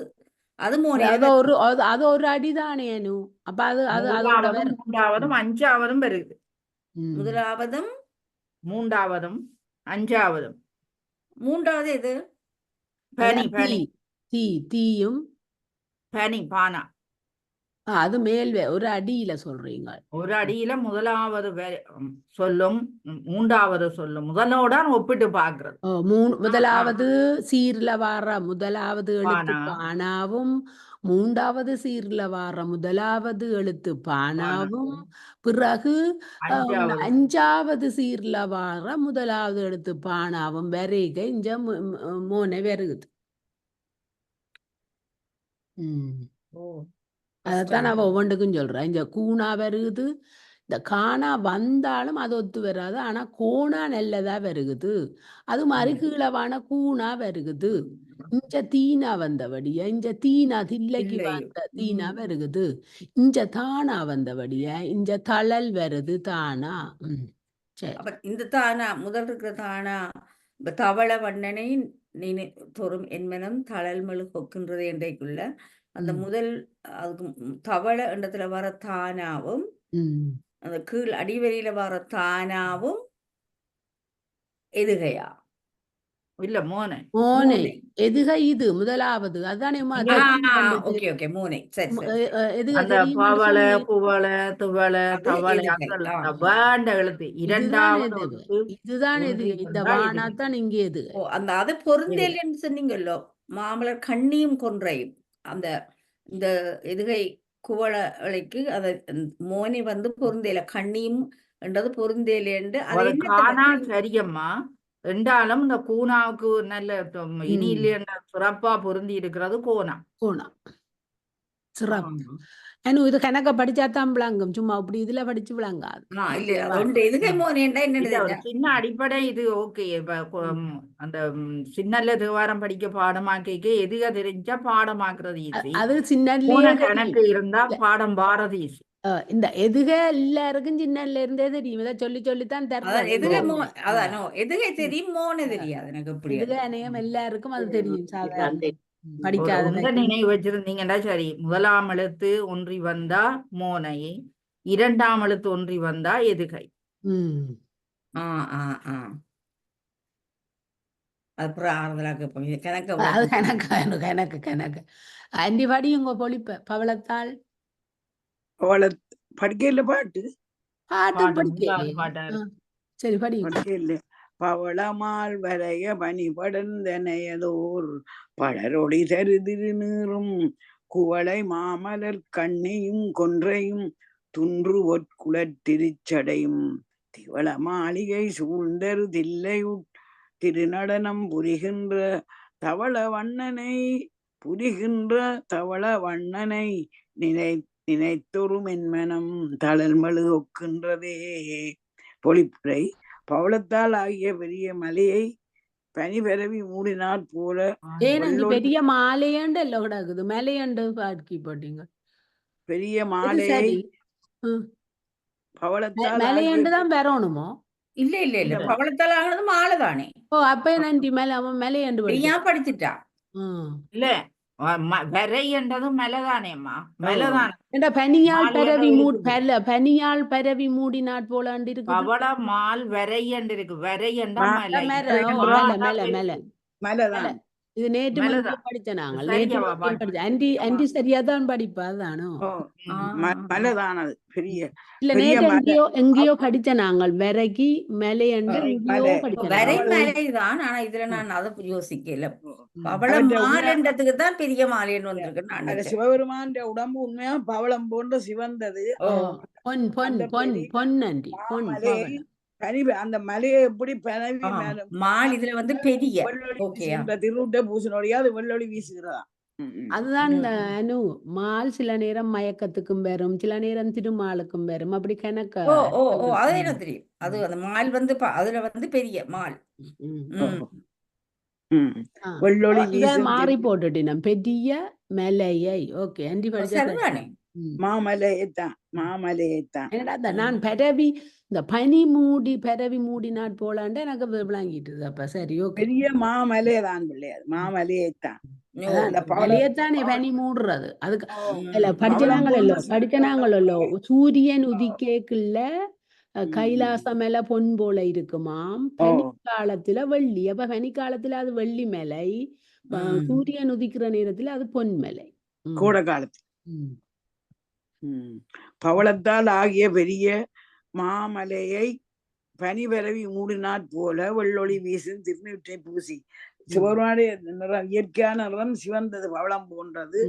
அது மோனை. அது ஒரு அடிதானே. அப்ப அது 3வதும் 5வதும் வருது. முதலாவதும் 3வதும் 5வதும். 3வது எது? பனி. பனி தீயும் பனி பானா. அது மேல் ஒரு அடியில சொல்றீங்க. ஒரு அடியில முதலாவது சொல்லும் 3வது சொல்லும் முதலோட ஒப்பிட்டு பாக்குறது. முதலாவது சீர்ல வார முதலாவது எழுத்து பானாவும் 3வது சீர்ல வார முதலாவது எழுத்து பானாவும் பிறகு 5வது சீர்ல வார முதலாவது எழுத்து பானாவும் வரைக இங்க மோனை வருகுது. அதான் அவ ஒவ்வொன்றுக்கும் சொல்றேன். இந்த கூணா வருகுது. இந்த காணா வந்தாலும் அது ஒத்து வராது. ஆனா கோணா நல்லதா வருகுது. அது மாதிரி கீழவான கூணா வருகுது. இஞ்ச தீனா வந்தபடியா இஞ்ச தீனா தில்லைக்கு வந்த தீனா வருகுது. இஞ்ச தானா வந்தபடியா இஞ்ச தளல் வருது தானா. சரி. இந்த தானா முதல் இருக்கிற தானா தவள வண்ணனை நீ தோறும் என்மனம் தளல் மெழு கொக்குன்றது என்றைக்குள்ள அந்த முதல் அதுக்கு தவள இடத்துல வர தானாவும் அந்த கீழ் அடிவரியில வர தானாவும் எதுகையா? இல்ல மோனை. மோனை எதுகை இது முதலாவது அதானே. மோனை. சரி. பவள குவள துவள தவளை எழுத்து 2வது இதுதான் எது. இந்த வானாத்தான் இங்க எது. அந்த அது பொருந்தேன்னு சொன்னீங்கல்லோ. மாமலர் கண்ணியும் கொன்றையும் அந்த இந்த எதுகை குவளைக்கு அத மோனி வந்து பொருந்தேல கண்ணியும் என்றது பொருந்தேல என்று சரியம்மா. ரெண்டாலும் இந்த கூனாவுக்கு நல்ல இனி இல்லைய சிறப்பா பொருந்தி இருக்கிறது கோணா. சிறப்பு. இது கணக்க படிச்சாதான் விளங்கும், சும்மா அப்படி இதுல படிச்சு விளங்காது. இல்ல அதுண்டு எதுகை மோனேண்டா இல்ல, ஒரு என்னது சின்ன அடிப்படை இது ஓகே. இப்ப அந்த சின்னல தேவாரம் படிக்க பாடமாக்க எதுக தெரிஞ்சா பாடமாக்குறது ஈஸி. அது சின்னலே போன கணக்கு இருந்தா பாடம் பாரதி ஈஸி. இந்த எதுக எல்லாருக்கும் சின்னல இருந்தே தெரியும். இதை சொல்லி சொல்லித்தான் அதான் தர்றது. எதுகை அதானோ எதுகை தெரியும் மோனே தெரியாது எனக்கு எப்படி எதுக அநேகம் எல்லாருக்கும் அது தெரியும். சாதாரண அந்த ஒரு படிக்காத நினைவு வச்சிருந்தீங்கன்னா சரி. முதலாம் எழுத்து ஒன்றி வந்தா மோனை, இரண்டாம் எழுத்து ஒன்றி வந்தா எதுகை. அப்புறம் ஆறுதலாக கணக்கு அது கணக்கு கணக்கு. அண்டி படி உங்க பொழிப்ப பவளத்தால் படிக்கல பாட்டு பாட்டு படிக்க பாட்டா சரி படி. படிக்கல. பவளமால் வரைய பனி படர்ந்தனையதோர் பழரொளி தருதிரு நீரும் குவளை மாமலர் கண்ணியும் கொன்றையும் துன்று ஒற்குளத்திருச்சடையும் திவள மாளிகை சூழ்ந்தரு தில்லையுட் திருநடனம் புரிகின்ற தவள வண்ணனை நினைத்தொரு மென்மனம் தளர்மழு ஒக்கின்றதே. பொழிப்புரை. பவளத்தால் ஆகிய பெரிய மலையை பனி பரவி மூடினாற் போல. பெரிய மாலையாண்டு எல்லாம் கிடக்குது, மலையாண்டு பாட்கி போட்டீங்க. பெரிய மாலையை பவளத்தால் மலையாண்டுதான் வரணுமோ? இல்ல இல்ல இல்ல பவளத்தால் ஆகிறது மாலை தானே. அப்ப நன்றி மேல அவன் மலையாண்டு படிச்சுட்டா. இல்ல வரை என்றதும் மெலதானேம்மா, மெலதான். பனியால் பரவி மூடினாற் போலாண்டு இருக்கு. பவள மால் வரை என்று இருக்கு. வரை என்றா மலைதான். இது நேற்று படிச்ச நாங்கள் அண்டி சரியாதான் படிப்பா அதானோ? மலைதான் அது பெரிய. இல்ல நேற்று எங்கேயோ படிச்ச நாங்கள் விறகி மலை என்று வரை மலைதான். ஆனா இதுல நான் அதை யோசிக்கல. பவளம் மாலைன்றதுக்கு தான் பெரிய மாலைன்னு வந்திருக்கு. சிவபெருமான் உடம்பு உண்மையா பவளம் போன்ற சிவந்தது. பொன் பொன் பொன் பொன்னண்டி பொன் அந்த மலையை எப்படி பரவி மால் இதுல வந்து பெரிய திருட்ட பூசனோடையா அது வெள்ளொளி வீசுகிறதா. அதுதான் அனு மால் சில நேரம் மயக்கத்துக்கும் வரும், சில நேரம் திருமாலுக்கும் வரும், அப்படி கணக்கு. அது என்ன தெரியும். அது அந்த மால் வந்து அதுல வந்து பெரிய மால் வெள்ளொளி மாறி போட்டுட்டினம் பெரிய மலையை. ஓகே அண்டி படிச்சானே மாமலையைத்தான். நான் பரவி இந்த பனி மூடி பரவி மூடினாற் போலாண்டு எனக்கு விளங்கிட்டு. அப்ப சரி ஓகே. பெரிய மாமலையதான் பிள்ளையாது, மாமலையைத்தான். மலையத்தானே பனி மூடுறது. அதுக்கு இல்ல படிச்சனாங்களோ சூரியன் உதிக்கேக்குள்ள கைலாசம் மேல பொன் போல இருக்குமாம். பனிக்காலத்துல வெள்ளி. அப்ப பனிக்காலத்துல அது வெள்ளி மலை, சூரியன் உதிக்கிற நேரத்துல அது பொன் மலை கோடை காலத்துல. பவளத்தால் ஆகிய பெரிய மாமலையை பனி பரவி மூடினாற் போல வெள்ளொளி வீசும் திருநீற்றை பூசி. சிவருமானுடைய நிறம் இயற்கையான நிறம் சிவந்தது, பவளம் போன்றது.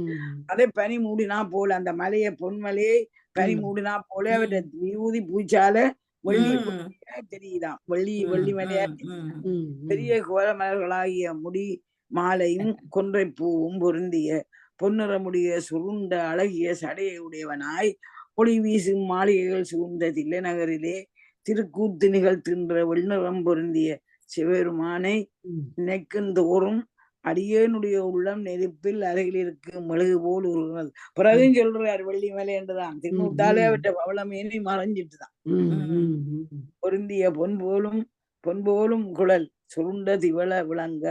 அதை பனி மூடினா போல அந்த மலையை பொன்மலையை பனி மூடினா போல அவற்றை வியூதி பூச்சால வெள்ளி தெரியுதாம். வெள்ளி மலையா பெரிய கோலமலர்களாகிய முடி மாலையும் கொன்றை பூவும் பொருந்திய பொன்னிறமுடைய சுருண்ட அழகிய சடையை உடையவனாய் ஒளி வீசும் மாளிகைகள் சூழ்ந்த தில்லை நகரிலே திருக்கூத்து நிகழ்த்துகின்ற வெள்ளிறம் பொருந்திய சிவபெருமானை நினைக்குந்தோறும் அடியேனுடைய உள்ளம் நெருப்பில் அருகில் இருக்கும் மெழுகு போல் உருகிறது. பிறகும் சொல்றார் வெள்ளி மலை என்றுதான். திருநூத்தாலே அவற்றை பவளமேனி மறைஞ்சிட்டுதான். பொருந்திய பொன்போலும் குழல் சுருண்ட திவள விளங்க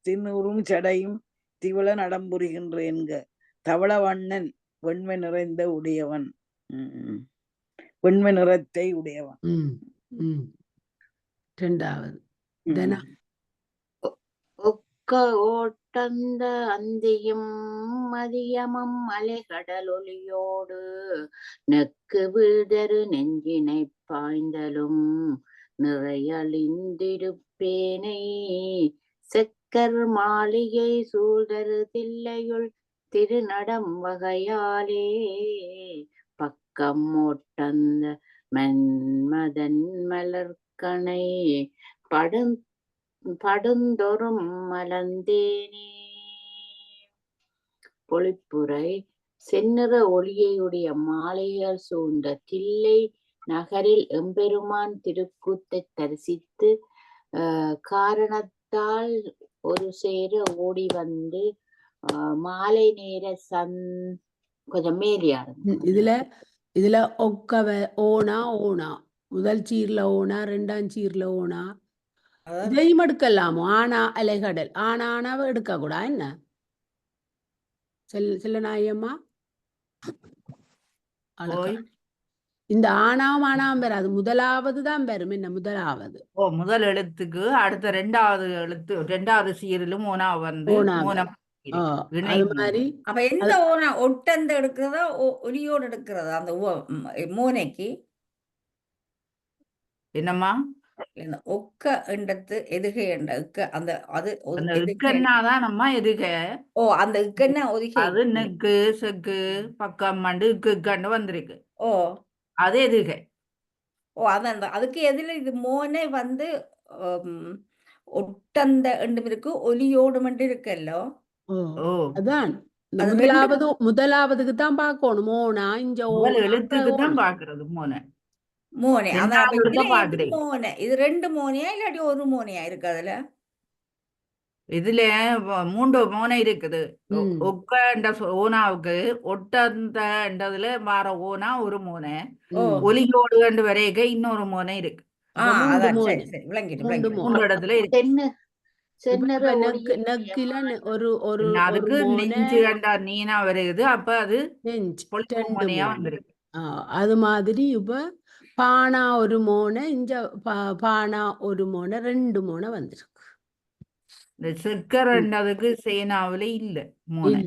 தின்னூரும் சடையும் திவள நடம்புரிகின்ற என்க தவள வண்ணன் வெண்மை நிறைந்த உடையவன், வெண்மை நிறத்தை உடையவன். இரண்டாவது ஒக்க ஓட்டந்த அந்தியும் மதியமும் அலைகடலொலியோடு நெக்கு வீடரு நெஞ்சினை பாய்ந்தலும் நிறையழிந்திருப்பேனை செக்கர் மாளிகை சூழ்தரு தில்லையுள் திருநடம் வகையாலே பக்கம் ஓட்டந்த மன்மதன் மலர்கணை படுந்தொறும் மலர்ந்தேனே. பொழிப்புரை. செந்நிற ஒளியையுடைய மாலைகள் சூழ்ந்த தில்லை நகரில் எம்பெருமான் திருக்கூத்தைத் தரிசித்து காரணத்தால் ஒரு சேர ஓடி வந்து மாலை நேர கொஞ்சம் மேலியாடும். இதுல ஒக்கவ ஓனா ஓனா முதல் சீர்ல ஓனா 2ஆம் சீர்ல ஓனா இதையும் எடுக்கலாமோ? ஆனா அலைகடல் ஆனாவை எடுக்க கூடா என்ன சில நாயம்மா போய் இந்த ஆனாவும் வராது, முதலாவது தான் வரும். என்ன முதலாவது? முதல் எழுத்துக்கு அடுத்த 2வது எழுத்து 2வது சீரிலும் ஓனா வந்து மோனம் அது மாதிரி. அப்ப எந்த ஓனா ஒட்டந்த எடுக்கிறதா ஒலியோடு எடுக்கிறதா அந்த மோனைக்கு என்னம்மா? ஒக்க என்றது எதுகை என்ற அந்த அது இக்கன்னாதான் நம்ம எதுக. அந்த இக்கன்னா ஒதுகை அது நெக்கு செக்கு பக்கம் மண்டு இக்கண்டு வந்திருக்கு. அது எதுகை. அதான் அதுக்கு எதில இது மோனை வந்து ஒட்டந்த என்றும் இருக்கு ஒலியோடு மட்டும் இருக்கல்லோ. அதான் முதலாவதுக்கு தான் பார்க்கணும். மோனா இங்க எழுத்துக்கு தான் பாக்குறது மோனை. மோனை அதான் மோனை. இது 2 மோனையா இல்லாட்டி ஒரு மோனையா இருக்கு? அதுல இதுல 3 மோனை இருக்குது. ஒக்கண்ட ஓனாவுக்கு ஒட்டந்ததுல மாற ஓனா ஒரு மோனை, ஒலியோடு கண்டு வரைக இன்னொரு மோனை இருக்கு. 3 இடத்துல இருக்கு. அதுக்கு நெஞ்சு கண்டா நீனா வருது, அப்ப அது மோனையா வந்துருக்கு. அது மாதிரி இப்ப பானா ஒரு மோனை, இங்க பானா ஒரு மோனை, 2 மோனை வந்துருக்கு. இந்த செக்கரண்டதுக்கு சேனாவில இல்ல மோனை.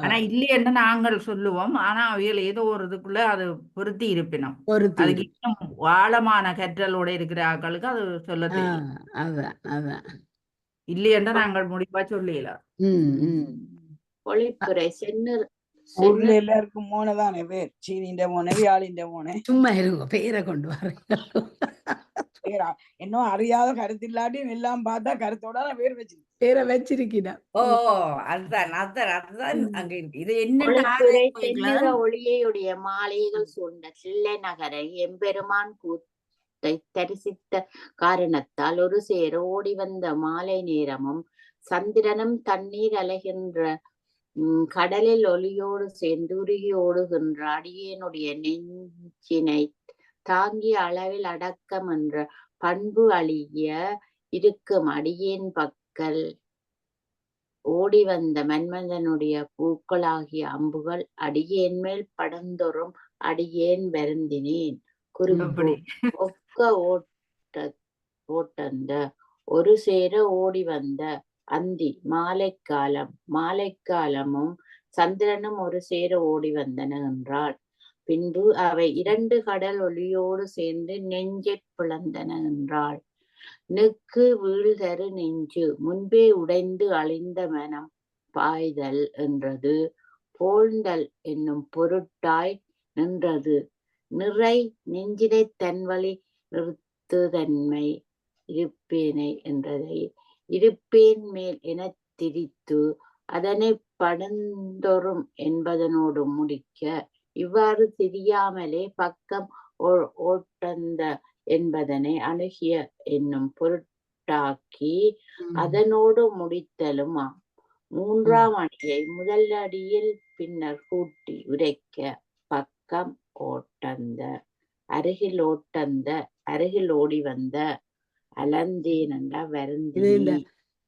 ஆனா இல்லையென்று நாங்கள் சொல்லுவோம். ஆனா அவைகள் ஏதோ ஒரு இதுக்குள்ள அது பொருத்தி இருப்பினோம். அதுக்கு இன்னும் ஆழமான கற்றலோட இருக்கிற ஆக்களுக்கு அது சொல்ல தெரியும். இல்லையென்று நாங்கள் முடிப்பா சொல்லலாம். ஒளிப்புரை செந்நிற ஊர்ல எல்லாருக்கும் மோனை தானே பேர். சீனின்ற மோனை, வியாழின்ற மோனை. சும்மா இருங்க, பேரை கொண்டு வரீங்க. இன்னும் அறியாத கருத்து இல்லாட்டி எல்லாம் பார்த்தா கருத்தோட பேர் பேரை வச்சிருக்கீங்க. அதுதான் அங்க இருக்கு. இது என்ன செந்நிற ஒளியையுடைய மாலைகள் சூழ்ந்த தில்லை நகரை எம்பெருமான் கூத்தை தரிசித்த காரணத்தால் ஒரு சேர ஓடி வந்த மாலை நேரமும் சந்திரனும் தண்ணீர் அலைகின்ற கடலில் ஒளியோடு சேர்ந்து உருகி ஓடுகின்ற அடியேனுடைய நெஞ்சினை தாங்கிய அளவில் அடக்கம் என்ற பண்பு அழிய இருக்கும் அடியேன் பக்கல் ஓடி வந்த மன்மதனுடைய பூக்களாகிய அம்புகள் அடியேன் மேல் படந்தொறும் அடியேன் வருந்தினேன். குறிப்பு ஒக்க ஓட்டந்த ஒரு சேர ஓடி வந்த அந்தி மாலைக்காலமும் சந்திரனும் ஒரு சேர ஓடி வந்தன என்றாள். பின்பு அவை 2 கடல் ஒளியோடு சேர்ந்து நெஞ்சை பிளந்தன என்றாள். நெக்கு வீழ்தரு நெஞ்சு முன்பே உடைந்து அழிந்த மனம் பாய்தல் என்றது போழ்ந்தல் என்னும் பொருட்டாய் நின்றது. நிறை நெஞ்சினை தன்வழி நிறுத்துதன்மை இருப்பேனை என்றதை இருப்பேன் மேல் என திரித்து அதனை படுந்தொறும் என்பதனோடு முடிக்க இவ்வாறு தெரியாமலே பக்கம் ஓட்டந்த என்பதனை அணுகிய என்னும் பொருட்டாக்கி அதனோடு முடித்தலும் 3ஆம் அடியை முதல் அடியில் பின்னர் கூட்டி உரைக்க பக்கம் ஓட்டந்த அருகில் ஓடி வந்த அலந்தேன் என்றா வருந்தி.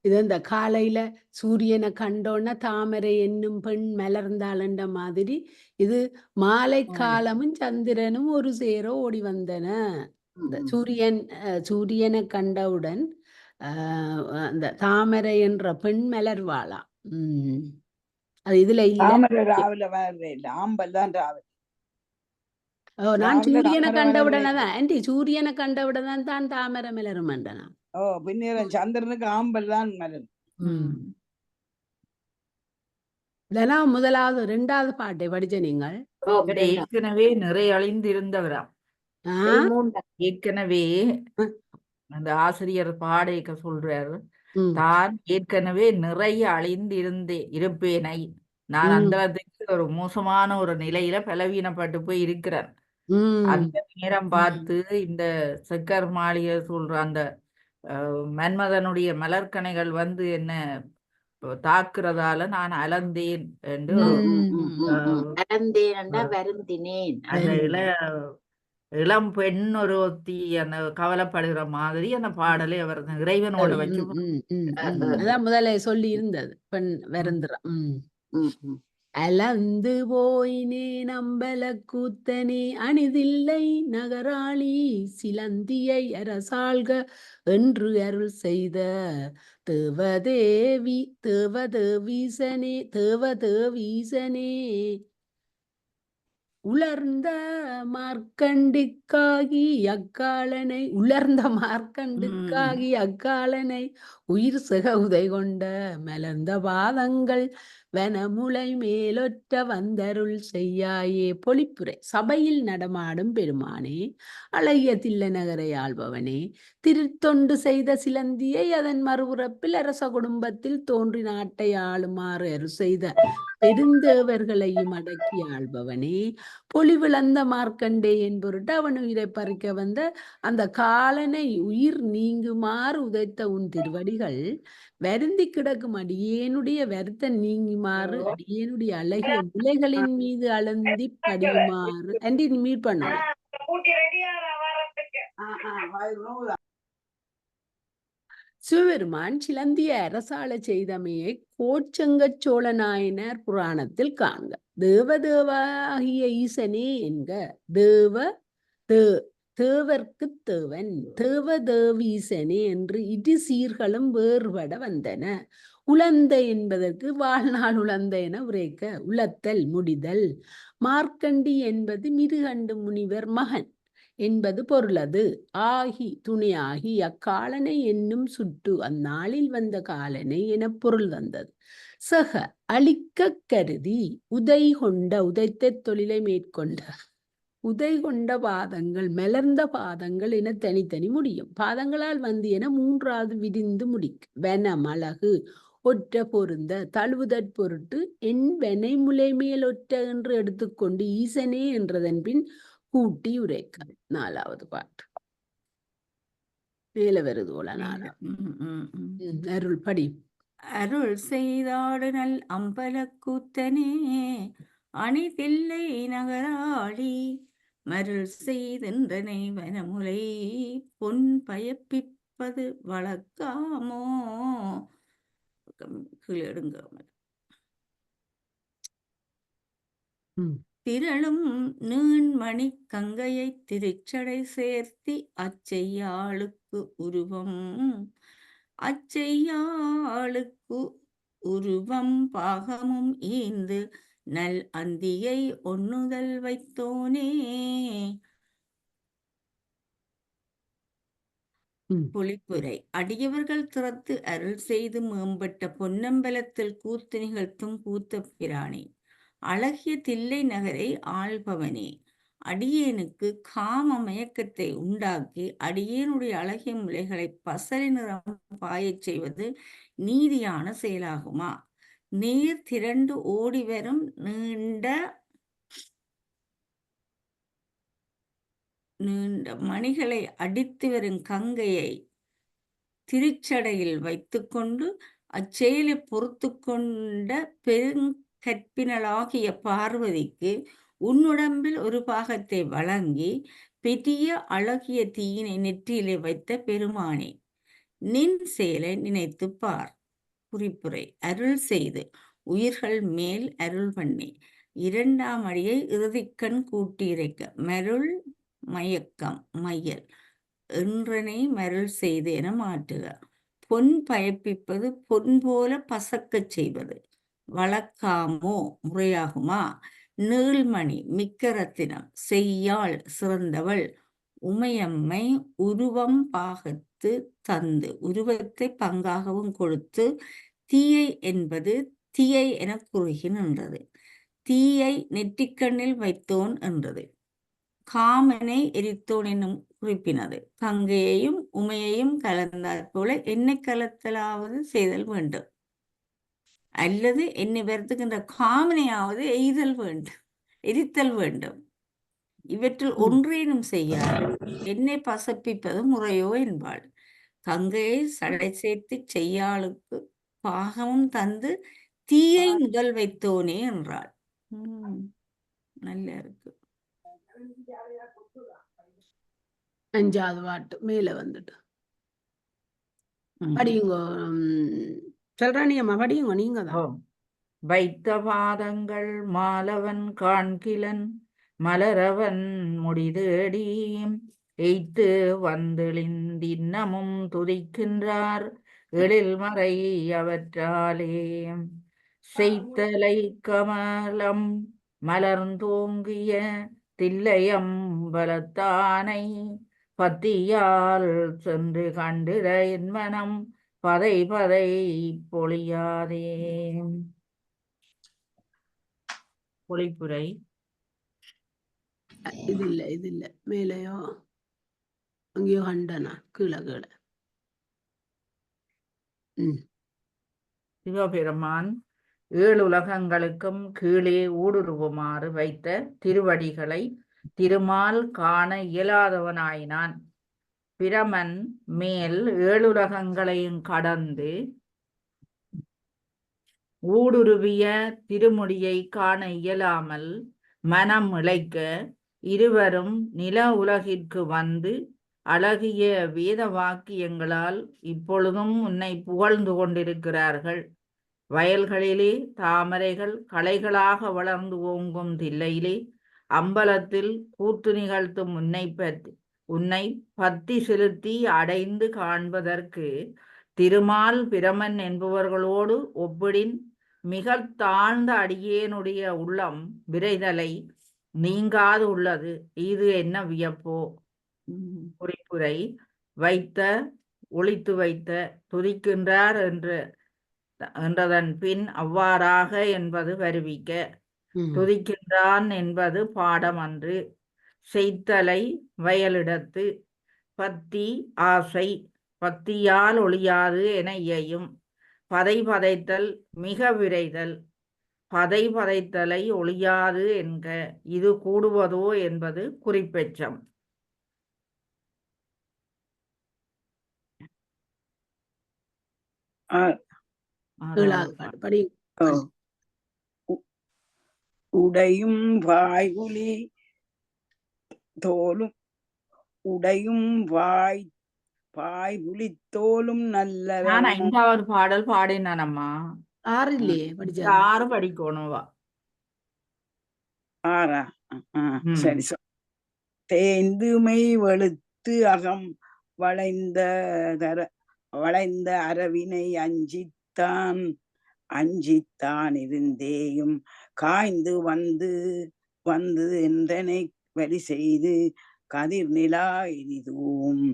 இது இந்த காலையில சூரியனை கண்டோன்னா தாமரை என்னும் பெண் மலர்ந்தாளன்ற மாதிரி இது மாலை காலமும் சந்திரனும் ஒரு சேர ஓடி வந்தன. இந்த சூரியனை கண்டவுடன் அந்த தாமரை என்ற பெண் மலர்வாளா. அது இதுல இல்ல. ஆம்பல் தான் ராவல். நான் சூரியனை கண்டவுடனேதான் ஆண்டி சூரியனை கண்டவுடனே தான் தாமரை மலரும் என்றனா. பின்னர் சந்திரனுக்கு ஆம்பல் தான் மலரும். இதெல்லாம் முதலாவது 2வது பாட்டை படிச்ச நீங்கள். ஏற்கனவே நிறைய அழிந்திருந்தவரா. ஏற்கனவே அந்த ஆசிரியர் பாடைக்க சொல்றாரு, தான் ஏற்கனவே நிறைய அழிந்து இருப்பேனை நான் ம் அந்தளத்துக்கு ஒரு மோசமான ஒரு நிலையில பலவீனப்பட்டு போய் இருக்கிறேன். ம் அந்த நேரம் ம் பார்த்து இந்த செக்கர் மாளிகை சொல்ற அந்த மன்மதனுடைய மலர்கணைகள் வந்து என்ன தாக்குறதால நான் அலந்தேன் என்று ஒரு அறந்தேனண்டா அஹ், வருந்தினேன். அந்த வருந்தினேன். இளம் பெண் ஒருத்தி அந்த கவலைப்படுகிற மாதிரி அந்த பாடலை அவர் இறைவனோட வச்சு அதான் முதல்ல சொல்லி இருந்தது பெண் வருந்துறான். அலந்து போயினேன் அம்பல கூத்தனே அணிதில்லை நகராளி சிலந்தியை அரசாள்க என்று அருள் செய்த தேவதேவி தேவதேவீசனே உலர்ந்த மார்க்கண்டுக்காகி அக்காலனை உயிர் செக உதை கொண்ட மலர்ந்த பாதங்கள் வனமுலை மேலொற்ற வந்தருள் செய்யாயே. பொழிப்புரை. சபையில் நடமாடும் பெருமானே, அழகிய தில்லை நகரை ஆள்பவனே, திருத்தொண்டு செய்த சிலந்தியை அதன் மறுபுறப்பில் அரச குடும்பத்தில் தோன்றி நாட்டை ஆளுமாறு அருள் செய்த பெருந்தேவர்களையும் அடக்கி ஆள்பவனே, பொலிவிழந்த மார்க்கண்டேயன் பொருட்டு அவன் உயிரை பறிக்க வந்த அந்த காலனை உயிர் நீங்குமாறு உதைத்த உன் திருவடிகள் வருந்தி கிடக்கும் அடியேனுடைய வருத்தம் நீங்குமாறு அடியேனுடைய அழகிய முலைகளின் மீது அழுந்தி படியுமாறு அண்டி மீட் பண்ணணும். சிவபெருமான் சிலந்திய அரசாள செய்தமையை கோச்சங்கச் சோழ நாயனார் புராணத்தில் காண்க. தேவதேவாகிய ஈசனே என்க. தேவர்க்கு தேவன் தேவதேவீசனே என்று இரு சீர்களும் வேறுபட வந்தன. உலந்த என்பதற்கு வாழ்நாள் உலந்த என உரைக்க. உலத்தல் முடிதல். மார்க்கண்டி என்பது மிருகண்டு முனிவர் மகன் என்பது பொருளது. ஆகி துணையாகி அக்காலனை என்னும் சுட்டு அந்நாளில் வந்த காலனை என பொருள் வந்தது. சக அழிக்க கருதி உதைத்த தொழிலை மேற்கொண்ட உதை கொண்ட பாதங்கள் மலர்ந்த பாதங்கள் என தனித்தனி முடியும். பாதங்களால் வந்து என மூன்றாவது விரிந்து முடிக்கும். வனம் அழகு ஒற்ற பொருந்த தழுவுதற் பொருட்டு என் வெனை முலை மேல் ஒற்ற என்று எடுத்துக்கொண்டு ஈசனே என்றதன் பின் கூட்டி உரைக்க. 4வது பாட்டு மேல வருதோல. 4 அருள் படி. அருள் செய்தாடு நல் அம்பலக் கூத்தனே அணிதில்லை நகராளி மருள் செய்தென்றனை வனமுலை பொன் பயப்பிப்பது வழக்காமோ. கீழெடுங்க. திரளும் நீண்மணி கங்கையை திருச்சடை சேர்த்தி அச்செய்யாளுக்கு உருவம் பாகமும் ஈந்து நல் அந்தியை ஒண்ணுதல் வைத்தோனே. பொழிப்புரை. அடியவர்கள் திறத்து அருள் செய்து மேம்பட்ட பொன்னம்பலத்தில் கூத்து நிகழ்த்தும் கூத்த பிரானே, அழகிய தில்லை நகரை ஆள்பவனே, அடியேனுக்கு காம மயக்கத்தை உண்டாக்கி அடியேனுடைய அழகிய முலைகளை பசலை நிறம் பாயச் செய்வது நீதியான செயலாகுமா? நீர் திரண்டு ஓடி வரும் நீண்ட மணிகளை அடித்து வரும் கங்கையை திருச்சடையில் வைத்துக்கொண்டு அச்செயலை பொறுத்து கொண்ட பெருங்கற்பினளாகிய பார்வதிக்கு உன்னுடம்பில் ஒரு பாகத்தை வழங்கி பெரிய அழகிய தீயினை நெற்றியிலே வைத்த பெருமானே, நின் செயலை நினைத்து பார். குறிப்புரை. அருள் செய்து உயிர்கள் மேல் அருள் பண்ணி. 2ஆம் அடியை இறுதிக்கண் கூட்டி இறைக்க. மருள் மயக்கம் மையல் என்றனை மருள் செய்து என மாற்றுக. பொன் பயப்பிப்பது பொன் போல பசக்கச் செய்வது வழக்காமோ முறையாகுமா? நீள்மணி மிக்க ரத்தினம் செய்யாள் சிறந்தவள் உமையம்மை உருவம் பாகத்து தந்து உருவத்தை பங்காகவும் கொடுத்து தீயை என்பது தீயை என குறுகி நின்றது. தீயை நெற்றிக்கண்ணில் வைத்தோன் என்றது. காமனை எரித்தோன் என்னும் குறிப்பினது. கங்கையையும் உமையையும் கலந்தாற் போல என்னை கலத்தலாவது செய்தல் வேண்டும். அல்லது என்னை வருத்துகின்ற காமனையாவது எரித்தல் வேண்டும். இவற்றில் ஒன்றேனும் செய்யாது என்னை பசப்பிப்பது முறையோ என்பாள். கங்கையை சடை சேர்த்து செய்யாளுக்கு பாகமும் தந்து தீயை முதல் வைத்தோனே என்றாள். நல்லா இருக்கு. 5வது பாட்டு மேல வந்துட்டு படியுங்க. சொல்றானி அம்மா படியுங்க நீங்க தான். வைத்த பாதங்கள் மாலவன் காண்கிலன் மலரவன் முடிதேடி எய்த்து வந்தெளிந்தின்னமும் துதிக்கின்றார் எழில் மறை அவற்றாலே செய்தலை கமலம் மலர்ந்தோங்கிய தில்லையம்பலத்தானை பத்தியால் சென்று கண்டிட என் மனம் பதை பதை பொழியாதே. பொழிப்புரை. இது இல்ல மேலையோ அங்கேயோ கண்டனா கீழே. சிவபெருமான் 7 உலகங்களுக்கும் கீழே ஊடுருவுமாறு வைத்த திருவடிகளை திருமால் காண இயலாதவனாயினான். பிரமன் மேல் 7 உலகங்களையும் கடந்து ஊடுருவிய திருமுடியை காண இயலாமல் மனம் இளைக்க இருவரும் நில உலகிற்கு வந்து அழகிய வேத வாக்கியங்களால் இப்பொழுதும் உன்னை புகழ்ந்து கொண்டிருக்கிறார்கள். வயல்களிலே தாமரைகள் களைகளாக வளர்ந்து ஓங்கும் தில்லையிலே அம்பலத்தில் கூத்து நிகழ்த்தும் உன்னை பத்தி செலுத்தி அடைந்து காண்பதற்கு திருமால் பிரமன் என்பவர்களோடு ஒப்பிடின் மிக தாழ்ந்த அடியேனுடைய உள்ளம் விரைதலை நீங்காது உள்ளது. இது என்ன வியப்போ. குறிப்புரை. வைத்த ஒளித்து வைத்த துதிக்கின்றார் என்றதன் பின் அவ்வாறாக என்பது வருவிக்க, துதிக்கின்றான் என்பது பாடம் அன்று. செய்தலை வயலிடத்து பத்தி ஆசை பத்தியால் ஒழியாது என இயையும். பதை பதைத்தல் மிக விரைதல் பதை பதைத்தலை ஒழியாது என்க. இது கூடுவதோ என்பது குறிப்பெச்சம். உடையும் வாய்குலி தோலும் உடையும் வாய்குலி தோலும் நல்ல. நான் 5வது பாடல் பாடினம்மா. 6 இல்லையே படிச்சா. 6 படிக்கணும்வா. 6ஆ? சரி. தேந்துமை வெளுத்து அகம் வளைந்த அரவினை அஞ்சித்தான் இருந்தேயும் காய்ந்து வந்து என்றனை வழி செய்து கதிர் நிலா எரிதுவும்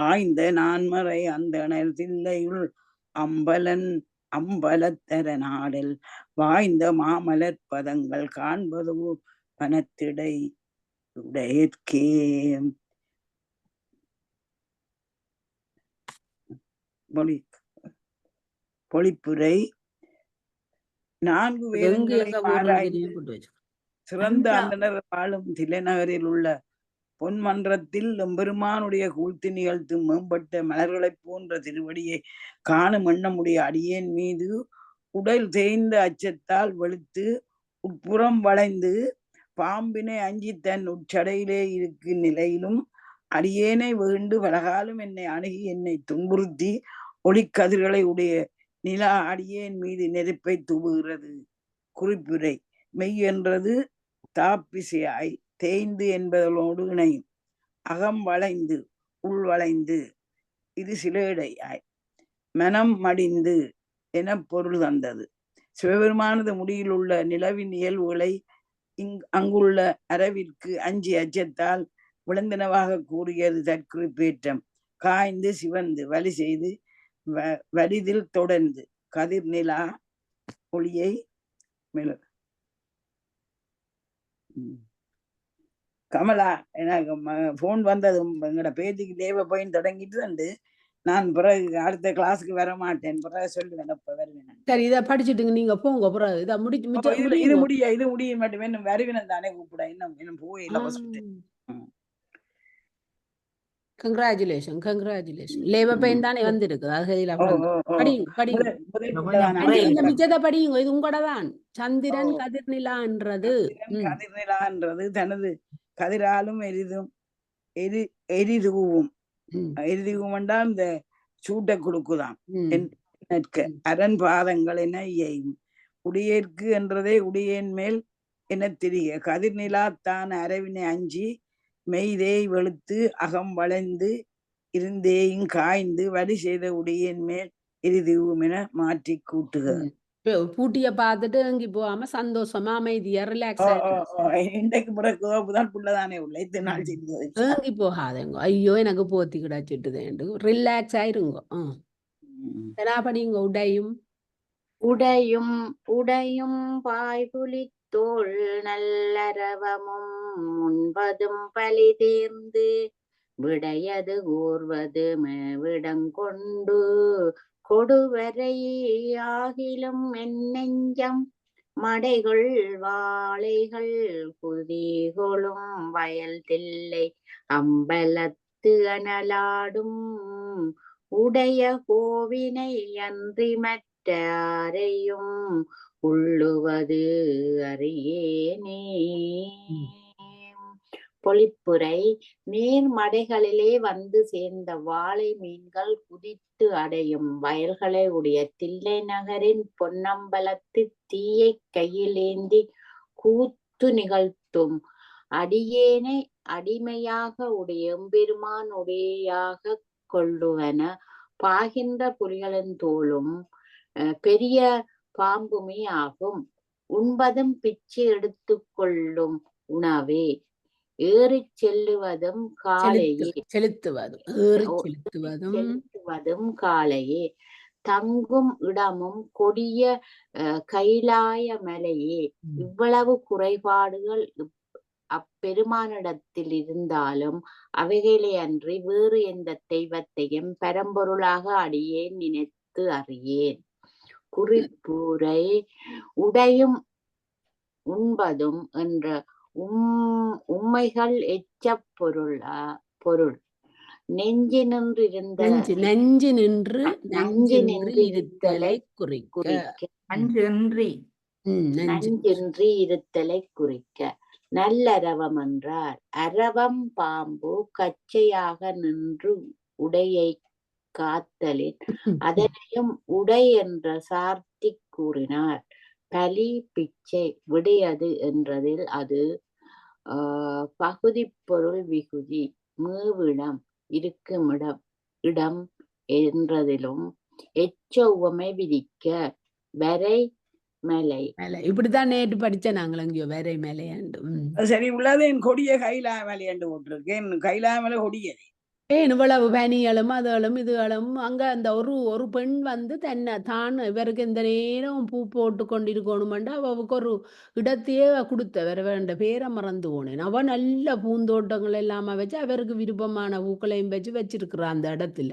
ஆய்ந்த நான்மறை அந்தணர் தில்லையுள் அம்பலத்தர நாடல் வாய்ந்த மாமலர் பதங்கள் காண்பதோ பனத்திடை உடையற்கே. பொழிப்புரை. 4 வேதங்களை ஆராய்ந்து சிறந்த அந்தணர் வாழும் தில்லைநகரில் உள்ள பொன்மன்றத்தில் எம்பெருமானுடைய கூழ்த்து நிகழ்த்தும் மேம்பட்ட மலர்களைப் போன்ற திருவடியை காணும் எண்ணமுடைய அடியேன் மீது உடல் தேய்ந்த அச்சத்தால் வெளுத்து உட்புறம் வளைந்து பாம்பினை அஞ்சி தன் உட்சடையிலே இருக்கும் நிலையிலும் அடியேனை வேண்டு பலகாலம் என்னை அணுகி என்னை துன்புறுத்தி ஒளிக்கதிர்களை உடைய நிலா அடியேன் மீது நெருப்பை தூவுகிறது. குறிப்புரை. மெய் என்றது தாப்பிசையாய் தேய்ந்து என்பதோடு இணையும். அகம் வளைந்து உள் வளைந்து இது சிலேடையாய் மனம் மடிந்து என பொருள் தந்தது. சிவபெருமானது முடியில் உள்ள நிலவின் இயல்புகளை அங்குள்ள அரவிற்கு அஞ்சி அச்சத்தால் விளந்தனவாக கூறியது தற்குறிப்பேற்றம். காய்ந்து சிவந்து வலி செய்து வலிதில் தொடர்ந்து கதிர் நிலா ஒளியை கமலா எனக்கு போன் வந்தது எங்கட பேத்திக்கு தேவை போயின்னு தொடங்கிட்டு வந்து நான் பிறகு அடுத்த கிளாஸுக்கு வர மாட்டேன், பிறகு சொல்லுவேன் எப்ப வருவேன். சரி, இதை படிச்சுட்டுங்க நீங்க போங்க. பிறகு இதை இது இது முடிய மட்டுமே இன்னும் வருவினம் தானே கூப்பிட, இன்னும் போயில ஃபர்ஸ்ட். கங்க்ராச்சுலேஷன். லேபர் பெயின் தானே வந்திருக்கு. படிங்க மிச்சத்தை படிங்க. இது உங்களோட தான். சந்திரன் கதிர்நிலான்றது கதிர்நிலான்றது தனது கதிராலும் எரிதுவும் என்றால் இந்த சூட்டை கொடுக்குதான். அரண் பாதங்கள் என உடையேற்கு என்றதே உடையேன் மேல் என தெரிய கதிர்நிலாத்தான் அரவினை அஞ்சி மெய்தேய் வெளுத்து அகம் வளைந்து இருந்தேயும் காய்ந்து வழி செய்த உடையேன் மேல் எரிதுவும் என மாற்றி கூட்டுக. பூட்டிய பார்த்துட்டு அங்கி போகாம சந்தோஷமா அமைதியா ரிலாக்ஸ் இன்றைக்கு முறைக்குதான் புள்ளதானே உள்ள இத்தனை நாள் ஏங்கி போகாதேங்க. ஐயோ எனக்கு போத்தி கிடாச்சிட்டுதேண்டு ரிலாக்ஸ் ஆயிருங்க. படிங்க. உடையும் உடையும் பாய்புலி தோள் நல்லரவமும் முன்பதும் பலி தேர்ந்து விடையது கூர்வது விடங்கொண்டு கொடுவரை ஆகிலும் என் நெஞ்சம் மடைகள் வாழைகள் குதிகொளும் வயல் தில்லை அம்பலத்து அனலாடும் உடைய கோவினை அன்றி மற்றாரையும் உள்ளுவது அறியேனே. பொழிப்புரை. நீர்மடைகளிலே வந்து சேர்ந்த வாழை மீன்கள் குதித்து அடையும் வயல்களை உடைய தில்லை நகரின் பொன்னம்பலத்து தீயை கையில் ஏந்தி கூத்து நிகழ்த்தும் அடியேனை அடிமையாக உடைய எம்பெருமான் உடையாக கொள்ளுவன பாகின்ற புலிகளின் தோளும் பெரிய பாம்புமே ஆகும். உண்பதும் பிச்சை எடுத்து கொள்ளும் உணவே ஏறிச் செல்லுவதும் காலையே செலுத்துவதும் காலையே தங்கும் இடமும் கொடிய கைலாய மலையே. இவ்வளவு குறைபாடுகள் அப்பெருமானிடத்தில் இருந்தாலும் அவைகளை அன்றி வேறு எந்த தெய்வத்தையும் பரம்பொருளாக அடியேன் நினைத்து அறியேன். குறிப்புரை. உடையும் உண்பதும் என்ற உண்மைகள் எச்ச பொருள் நெஞ்சு நின்று இருத்தலை குறிக்க நல்லரவம் என்றார். அரவம் பாம்பு கச்சையாக நின்று உடையை காத்தலின் அதனையும் உடை என்ற சார்த்தி கூறினார். பலி பிச்சை விடையது என்றதில் அது பகுதி பொருள் விகுதி மீவிடம் இருக்கும் இடம் என்றதிலும் எச்ச உவமை விதிக்க வரை மலை. இப்படித்தான் நேற்று படிச்ச நாங்கள் அங்கேயோ வரை மலையாண்டு. சரி உள்ளது என் கொடிய கைலாய மலையாண்டு போட்டிருக்கேன். கைலாய மலை கொடியது. இவ்வளவு பனிகளும் அதுகளும் இதுகளும் அங்க அந்த ஒரு பெண் வந்து தான் இவருக்கு இந்த நேரம் பூ போட்டு கொண்டிருக்கணுமெண்டு அவருக்கு ஒரு இடத்தையே கொடுத்த வேண்ட பேரை மறந்து போனேன். அவ நல்ல பூந்தோட்டங்கள் எல்லாம வச்சு அவருக்கு விருப்பமான பூக்களையும் வச்சிருக்கிறான் அந்த இடத்துல.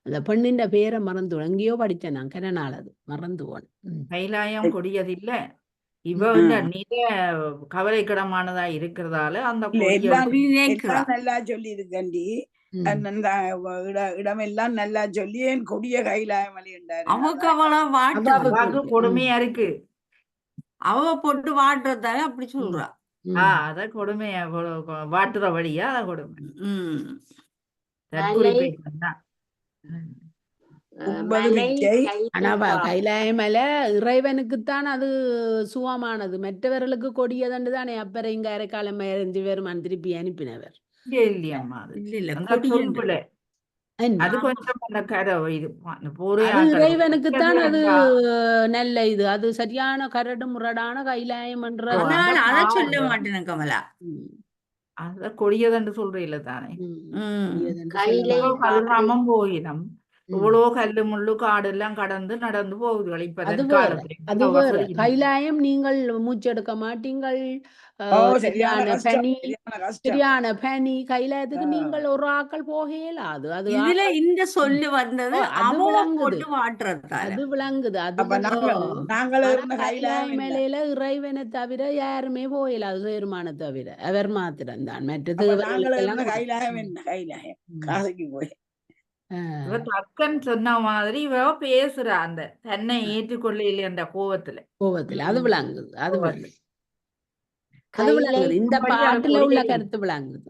அந்த பெண்ணின் பேரை மறந்து எங்கேயோ படித்தேன் நான் கனநாள் அது மறந்து போனேன். கைலாயம் கொடியது இல்ல இவ நில கவலைக்கிடமானதா இருக்கிறதால அந்த நல்லா சொல்லி இருக்கண்டி இடமெல்லாம் நல்லா சொல்லி என் கொடிய கைலாயமலை என்றாரு. அவக்கு அவ்வளவு கொடுமையா இருக்கு. அவ போட்டு வாட்டுறதால அப்படி சொல்றா. அத கொடுமையா வாட்டுற வழியா அத கொடுமை. கைலாயமலை இறைவனுக்குத்தான் அது சுவமானது. மற்றவர்களுக்கு கொடியதண்டு தானே அப்பற இங்க அரைக்காலம் 5 பேர் திருப்பி அனுப்பினவர். இறைவனுக்குத்தான் அது நல்ல இது. அது சரியான கரடு முரடான கைலாயம் அதை சொல்ல மாட்டேன் கமலா. அத கொடியதென்று சொல்றீல்ல தானே. கதிராமம் போயினம் இவ்வளோ கல்லு முள்ளு காடு எல்லாம் கடந்து நடந்து போகுதுகள் இப்ப அது வேற காலத்துல அது அவ வேற சொல்லியிருந்தா. கைலாயம் நீங்கள் மூச்செடுக்க மாட்டீங்கள். ஓ சரியான சரியான கஷ்டம், பனி சரியான கஷ்டம். சரியான பனி கைலாயத்துக்கு ஆ. நீங்கள் ஒரு ஆக்கள் போக இயலாது. அது இதுல ஆக்கள் இந்த சொல்லு வந்தது ஓ, அது அவ விளங்குது போட்டு மாட்டுறதால. அது விளங்குது அது அப்ப நாங்கள் ஆனா இருந்த கைலாய கைலாயம் இல்ல. மேலையில இறைவனை தவிர யாருமே போயிடாது பெருமானை தவிர அவர் மாத்திரம்தான் மற்ற அப்ப நாங்கள் தேவர்களுக்கெல்லாம் இருந்த கைலாயம் என்ன கைலாயம் காசுக்கு போய் இவ டக்குன்னு சொன்ன மாதிரி இவ பேசுறா அந்த தன்னை ஏற்றுக்கொள்ள இல்லையன்ற கோவத்துல. கோவத்துல அது விளங்குது அது விளங்குது அது கைலை விளங்குது இந்த அப்படி அது பாட்டுல உள்ள கொடியேறி. கருத்து விளங்குது.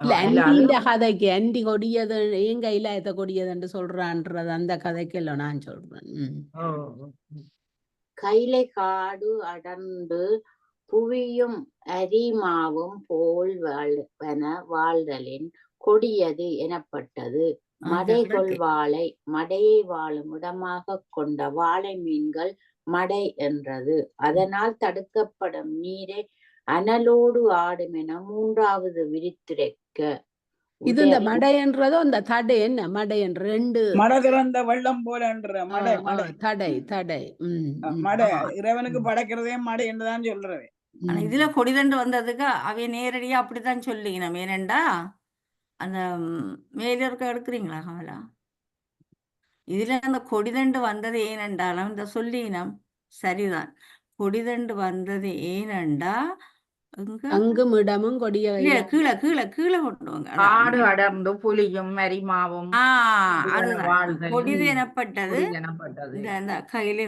இல்ல இல்ல அது அண்டின்ற கதைக்கு அண்டி கொடியது ஏன் கைலாயத்தை கொடியதுன்னு சொல்றான்றது அந்த கதைக்கு இல்லை நான் சொல்றேன். ஓ, கைலை காடு அடர்ந்து புவியும் அரிமாவும் போல் வாழ்வன வாழ்தலின் கொடியது எனப்பட்டது. மடை கொள்வாளை மடையை வாழும் இடமாகக் கொண்ட வாளை மீன்கள் மடை என்றது. அதனால் தடுக்கப்படும் நீரை அனலோடு ஆடும் என மூன்றாவது விரித்துரைக்க இது இந்த மடைன்றதோ அந்த தடை என்ன மடை என்ற ரெண்டு மடை திறந்த வெள்ளம் போலன்ற மடை மடை தடை தடை மடை இறைவனுக்கு படைக்கிறதே மடை என்றுதான் சொல்றேன். ஆனா இதுல கொடிதண்டு வந்ததுக்கு அவைய நேரடியா அப்படித்தான் சொல்லிக்கணும். ஏனண்டா அந்த மேல இருக்க எடுக்கிறீங்களா கமலா? இதுல அந்த கொடிதண்டு வந்தது ஏனென்றாலும் இந்த சொல்லினம் சரிதான். கொடிதண்டு வந்தது ஏனெண்டா அங்கும் இடமும் கொடிய கீழே கீழே கீழே கீழே கொண்டு வாங்க. காடு அடர்ந்து புலியும் மரிமாவும் அதுதான் கொடிது எனப்பட்டது. இந்த கையில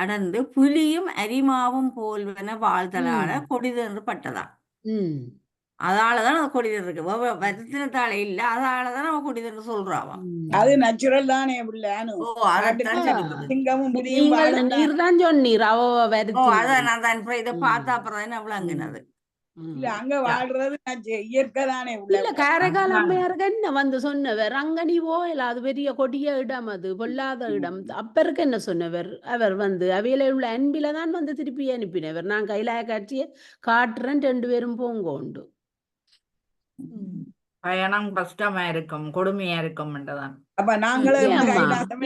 அடர்ந்து புலியும் அரிமாவும் போல்வன வாழ்தலால கொடிது என்று பட்டதான். அதாலதான் அது கொடிது இருக்கு. வருத்தினத்தால இல்ல, அதாலதான் அவ கொடிதுன்னு சொல்றாவாம். அது நேச்சுரல் தானே பிள்ளையானு. ஓ அதைத்தான் சொல்லுது. சிங்கமும் புலியும் நீர் தான் சொன்னீர் அவ ஓ அதான் நான் தான் இதை பார்த்தா அப்புறம் அவ்வளவுங்கினது. இல்ல அங்க வாழ்றது இயற்கை தானே. இல்ல காரைக்கால் அம்மையாருக்கு என்ன வந்து சொன்னவர் அங்க நீ போயல அது பெரிய கொடிய இடம் அது பொல்லாத இடம் அப்பருக்கு என்ன சொன்னவர் அவர் வந்து அவையில உள்ள அன்பில தான் வந்து திருப்பி அனுப்பினவர் நான் கைலாய காட்சியை காட்டுறேன் 2 பேரும் போங்க உண்டு. பயணம் கஷ்டமா இருக்கும் கொடுமையா இருக்கும் என்றுதான். அப்ப நாங்களும்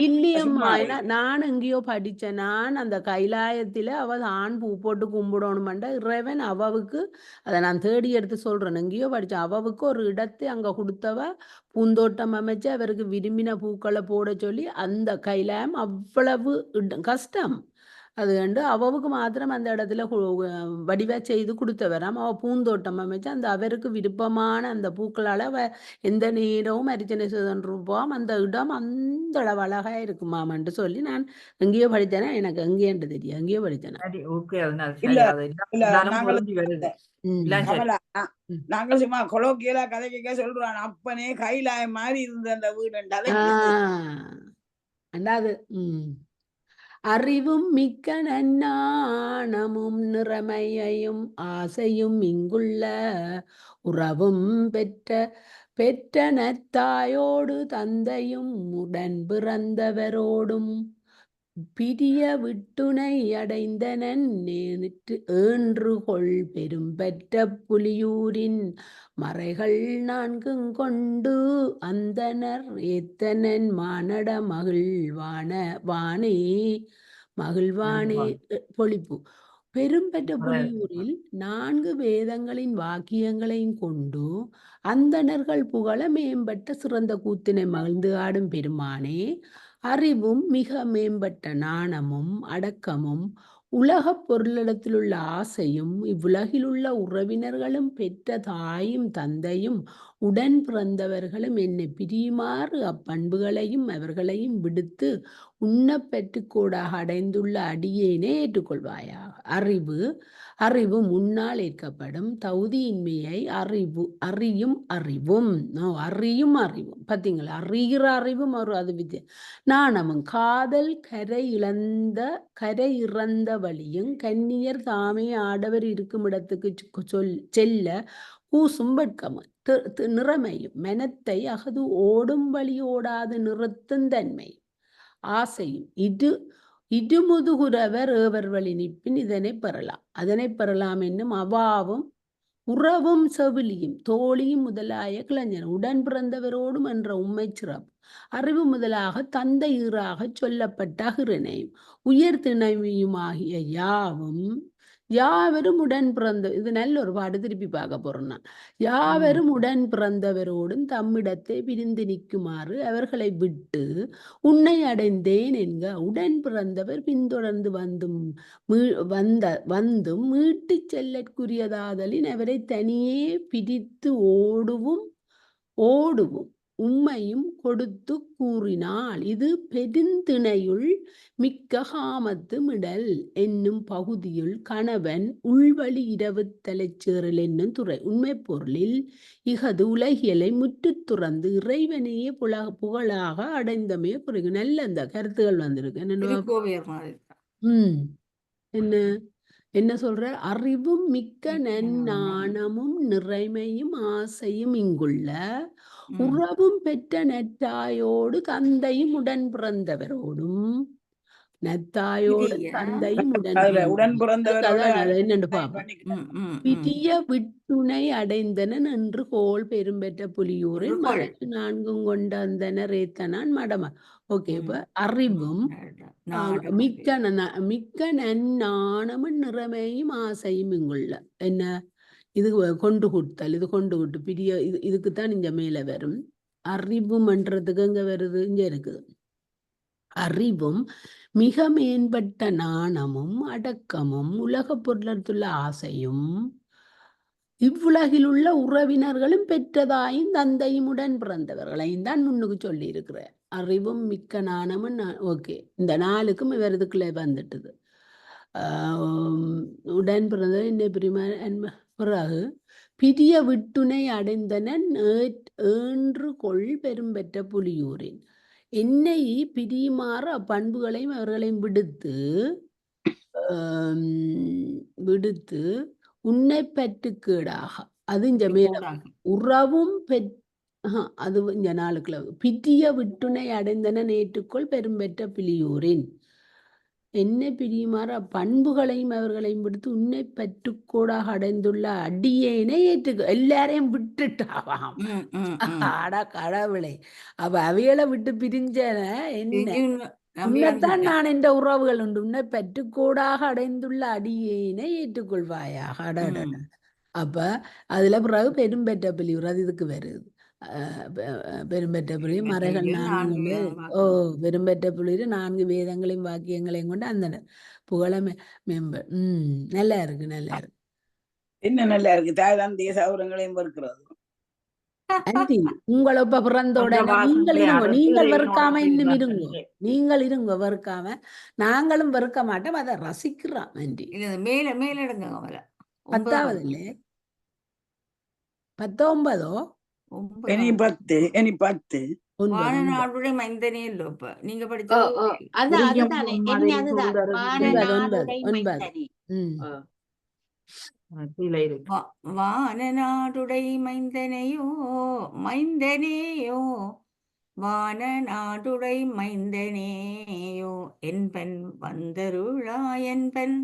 இல்லையம்மா நான் எங்கேயோ படிச்சேன். நான் அந்த கைலாயத்தில அவ ஆண் பூ போட்டு கும்பிடணும்டா இறைவன் அவவுக்கு அதை நான் தேடி எடுத்து சொல்றேன். எங்கேயோ படிச்சேன். அவவுக்கு ஒரு இடத்தை அங்க கொடுத்தவ பூந்தோட்டம் அமைச்சு அவருக்கு விரும்பின பூக்களை போட சொல்லி அந்த கைலாயம் அவ்வளவு கஷ்டம் அது கண்டு அவவுக்கு மாத்திரம் அந்த இடத்துல வடிவா செய்து கொடுத்தவராம். அவ பூந்தோட்டம் அமைச்சு அந்த அவருக்கு விருப்பமான அந்த பூக்களால எந்த நேரமும் அரிச்சனை செய்தோம். அந்த இடம் அந்த அளவு அழகா இருக்குமாமன்ட்டு சொல்லி நான் எங்கேயோ படித்தேனா எனக்கு எங்கேன்னு தெரியும் எங்கேயோ படித்தேனா. நாங்கள் சும்மா கொலோக்கியலா கதை கேட்க சொல்றான் அப்பனே கைலாயம் மாதிரி இருந்த அந்த வீடு அண்டாது. அறிவும் மிக்க நன்னாணமும் நிறமையையும் ஆசையும் இங்குள்ள உறவும் பெற்ற நத்தாயோடு தந்தையும் உடன் பிறந்தவரோடும் பிரிய விட்டுனை அடைந்தனன் ஏன்றுகொள் பெரும்பெற்ற புலியூரின் மறைகள் 4 கொண்டு அந்தனர் ஏத்தனன் மானட மகிழ்வானே பொழிப்பு. பெரும்பெற்ற புலியூரில் 4 வேதங்களின் வாக்கியங்களையும் கொண்டு அந்தணர்கள் புகழ மேம்பட்ட சிறந்த கூத்தினை மகிழ்ந்து ஆடும் பெருமானே அறிவும் மிக மேம்பட்ட நாணமும் அடக்கமும் உலகப் பொருளிடத்திலுள்ள ஆசையும் இவ்வுலகிலுள்ள உறவினர்களும் பெற்ற தாயும் தந்தையும் உடன் பிறந்தவர்களும் என்னை பிரியுமாறு அப்பண்புகளையும் அவர்களையும் விடுத்து உண்ணப்பெற்று கூடாக அடைந்துள்ள அடியேனே ஏற்றுக்கொள்வாயாக. அறிவு முன்னால் ஏற்கப்படும் தகுதியின்மையை அறியும் அறிவும் பார்த்தீங்களா அறிகிற அறிவும் அது வித்திய நாணமும் காதல் கரை இறந்த வழியும் கன்னியர் தாமே ஆடவர் இருக்கும் இடத்துக்கு செல்ல பூசும் வெட்கமும் நிறமையும் மனத்தை அகது ஓடும் வழி ஓடாது நிறுத்தும் தன்மை ஆசையும் இடுமுதுகுரவர் ஏவர் வழி நிற்பின் இதனை பெறலாம் அதனை பெறலாம் என்னும் அவாவும் உறவும் செவிலியும் தோழியும் முதலாய கிளைஞர் உடன் பிறந்தவரோடும் என்ற உண்மை சிறப்பு அறிவு முதலாக தந்தை ஈறாகச் சொல்லப்பட்ட அகிரனையும் உயர் திணையுமாகிய யாவரும் உடன் பிறந்த இது நல்ல ஒரு பாடு திருப்பி பார்க்க போறேன் நான். யாவரும் உடன் பிறந்தவரோடும் தம்மிடத்தை பிரிந்து நிற்குமாறு அவர்களை விட்டு உன்னை அடைந்தேன் என்க உடன் பிறந்தவர் பின்தொடர்ந்து வந்தும் மீட்டுச் செல்லற்குரியதாதலின் அவரை தனியே பிரித்து ஓடுவும் உம்மையும் கொடுத்து கூறினாள். இது பெருந்திணையுள் மிக்க காமத்து மிடல் என்னும் பகுதியுள் கணவன் உள்வழி இரவு தலைச்சேறல் என்னும் துறை உண்மை பொருளில் இகது உலகியலை முற்றுத் துறந்து இறைவனையே புகழாக அடைந்தமே புரியுது. நல்ல அந்த கருத்துகள் வந்திருக்கு. என்ன சொல்ற? அறிவும் மிக்க நன்னாணமும் நிறைமையும் ஆசையும் இங்குள்ள உறவும் பெற்ற நெற்றாயோடு தந்தையும் உடன் பிறந்தவரோடும் நத்தாயோடு தந்தையும் உடன் பிறந்தவரோடு பிரிய விட்டுனை அடைந்தனன் என்று கோல் பெரும்பெற்ற புலியூரில் மழக்கு 4 கொண்டு வந்தனர் ஏத்தனான் மடமா. ஓகே, இப்ப அறிவும் மிக்க நன்னாணமும் நிறமையும் ஆசையும் இங்குள்ள என்ன இது கொண்டு கொடுத்தல், இது கொண்டு விட்டு பிரிய இதுக்குத்தான் இங்க மேல வரும். அறிவும்ன்றதுக்கு இங்க வருது, இங்க இருக்குது. அறிவும் மிக மேம்பட்ட நாணமும் அடக்கமும் உலக பொருளத்துள்ள ஆசையும் இவ்வுலகில் உள்ள உறவினர்களும் பெற்றதாயும் தந்தையும் உடன் பிறந்தவர்களையும் தான் முன்னுக்கு சொல்லி இருக்கிற. அறிவும் மிக்க நாணமும் ஓகே, இந்த 4க்கும் இவரதுக்குள்ளே வந்துட்டுது. உடன் பிறந்த என்ன பிரிமா பிறகு பிரிய விட்டுனை அடைந்தனன் ஏன்று கொள் பெரும்பெற்ற புலியூரின் என்னை பிரியுமாறு அப்பண்புகளையும் அவர்களையும் விடுத்து உன்னை பற்றுக்கீடாக அது இந்த மேல உறவும் அது இந்த 4க்குள்ள பிரிய விட்டுனை அடைந்தன நேற்றுக்கொள் பெரும்பெற்ற புலியூரின் என்னை பிரியுமாறு அப்பண்புகளையும் அவர்களையும் விடுத்து உன்னை பற்றுக்கோடாக அடைந்துள்ள அடியேனை ஏற்றுக்க எல்லாரையும் விட்டுட்டாவாம். அட கடவுளை, அவ அவைகளை விட்டு பிரிஞ்சன என்ன உன்னைத்தான் நான் என்ற உறவுகள் உண்டு உன்னை பற்றுக்கோடாக அடைந்துள்ள அடியேனை ஏற்றுக்கொள்வாயாக. அப்ப அதுல பிறகு பெரும்பெற்ற புலியூர் அது இதுக்கு வருது. பெரும்பெற்ற புலி மறைகள் 4 பெரும்பெற்ற புலியூர் 4 வேதங்களையும் வாக்கியங்களையும் கொண்டு அந்த புகழ மேம்பர். நல்லா இருக்கு, நல்லா இருக்கு. என்ன நல்லா இருக்கு, தாய்லாந்திய சௌரங்களையும் இருக்கிறது. ஆண்டி உங்களை இப்ப பிறந்தோட நீங்கள் இருங்க, நீங்கள் வெறுக்காம இன்னும் இருங்க, நீங்கள் இருங்க வெறுக்காம, நாங்களும் வெறுக்க மாட்டோம், அதை ரசிக்கிறோம். ஆண்டி மேல மேல எடுங்க, 10வது இல்ல 19 வானநாடுடைய மைந்தனே இல்ல. இப்ப நீங்க படிச்ச வானநாடுடை மைந்தனையோ மைந்தனேயோ வானநாடுடை மைந்தனேயோ என்பன் வந்தருளா என்பன்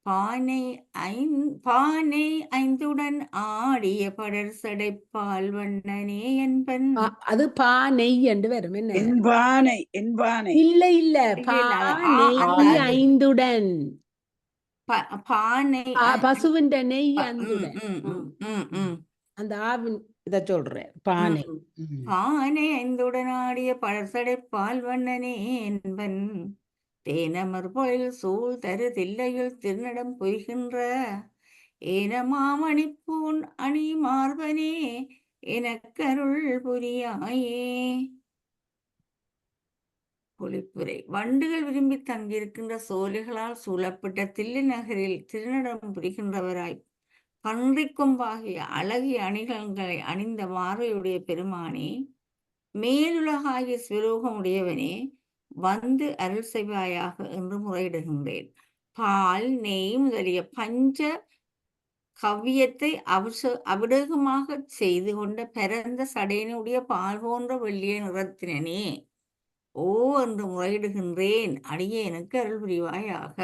பானை 5உடன் ஆடிய படர் சடைப்பால் வண்ணனே என்பன். அது பானை என்று வரும். என்ன இல்ல பானை 5உடன் பானை பசுவின் நெய் அந்துடன் அந்த ஆவின் இத சொல்றேன். பானை 5உடன் ஆடிய படர் சடைப்பால் வண்ணனே என்பன் தேனமர் பொழில் சூழ் தரு தில்லையில் திருநடம் பொய்கின்ற ஏனமாமணிப்பூன் அணி மார்பனே எனக்கருள் புரியாயே. பொழிப்புரை. வண்டுகள் விரும்பி தங்கியிருக்கின்ற சோலைகளால் சூழப்பட்ட தில்லை நகரில் திருநடம் புரிகின்றவராய் பன்றிக்கொம்பாகிய அழகிய அணிகலன்களை அணிந்த மார்பையுடைய பெருமானே, மேலுலகாகிய சிவலோகமுடையவனே, வந்து அருள் செய்வாயாக என்று முறையிடுகின்றேன். பால் நெய் முதலிய பஞ்ச கவ்வியத்தை அபிடேகமாக செய்து கொண்ட பரந்த சடையனுடைய பால் போன்ற வெள்ளிய நிறத்தினே, ஓ என்று முறையிடுகின்றேன், அடியே எனக்கு அருள் புரிவாயாக.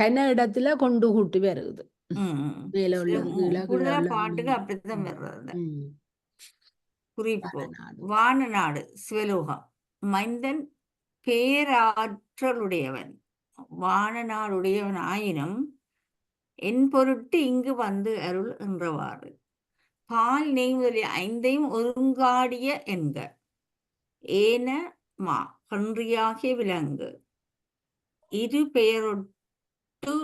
கன இடத்துல கொண்டு கூட்டி வருது. மேல உள்ளது கீழே, கீழே கூடுதலா உள்ளது பாட்டுக்கு மேல. அப்படித்தான் வர்றது. ம். குறிப்பு வானநாடு. வானநாடு சிவலோகம். மைந்தன் பேராற்றலுடையவன், வானநாடுடையவன் ஆயினும் என் பொருட்டு இங்கு வந்து அருள் என்றவாறு. பால் நெய் முதலிய ஐந்தையும் ஒருங்காடிய என்க. ஏன மா கன்றியாகிய விலங்கு இரு பெயரொட்டு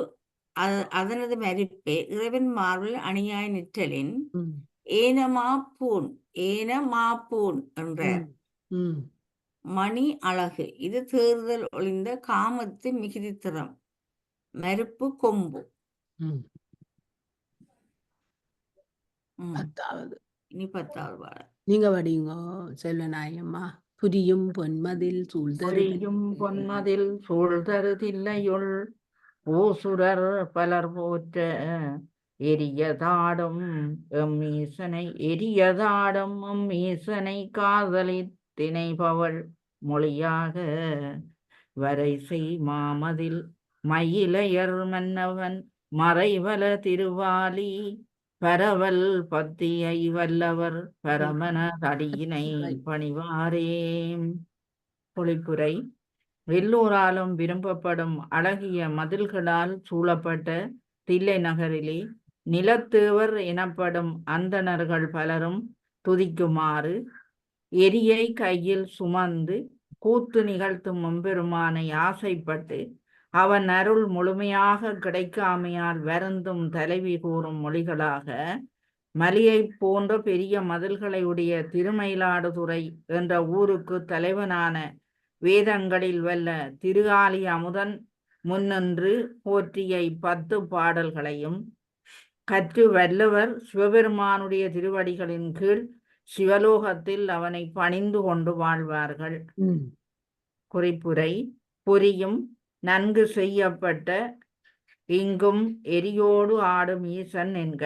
அதனது மதிப்பே இறைவன் மார்பில் அணியாய் நிற்றலின் ம். ஏனமா பூன் என்ற ம். மணி அழகு இது தேர்தல் ஒளிந்த காமத்து மிகுதித்திறம் மறுப்பு கொம்பு. ம். ம். 10வது. இனி 10வது பாடல். நீங்க படிங்க செல்வநாயகம்மா. புரியும் பொன்மதில் சூழ்தரு பொரியும் பொன்மதில் சூழ்தரு தில்லையுள் பூசுரர் பலர் போற்ற எரியதாடும் எம் ஈசனை காதலி திணைபவள் மொழியாக வரைசை மாமதில் மயிலையர் மன்னவன் மறைவல திருவாலி பரவல் பத்தியை வல்லவர் பரமன தடியினை பணிவாரே. பொழிப்புரை. எல்லோராலும் விரும்பப்படும் அழகிய மதில்களால் சூழப்பட்ட தில்லை நகரிலே நிலத்தேவர் எனப்படும் அந்தணர்கள் பலரும் துதிக்குமாறு எரியை கையில் சுமந்து கூத்து நிகழ்த்தும் எம்பெருமானை ஆசைப்பட்டு அவன் அருள் முழுமையாக கிடைக்காமையால் வருந்தும் தலைவி கூறும் மொழிகளாக மலியை போன்ற பெரிய மதில்களை உடைய திருமயிலாடுதுறை என்ற ஊருக்கு தலைவனான வேதங்களில் வல்ல திருஆலி அமுதன் முன்னின்று போற்றிய 10 பாடல்களையும் கற்று வல்லவர் சிவபெருமானுடைய திருவடிகளின் கீழ் சிவலோகத்தில் அவனை பணிந்து கொண்டு வாழ்வார்கள். குறிப்புரை. புரியும் நன்கு செய்யப்பட்ட இங்கும் எரியோடு ஆடும் ஈசன் என்க.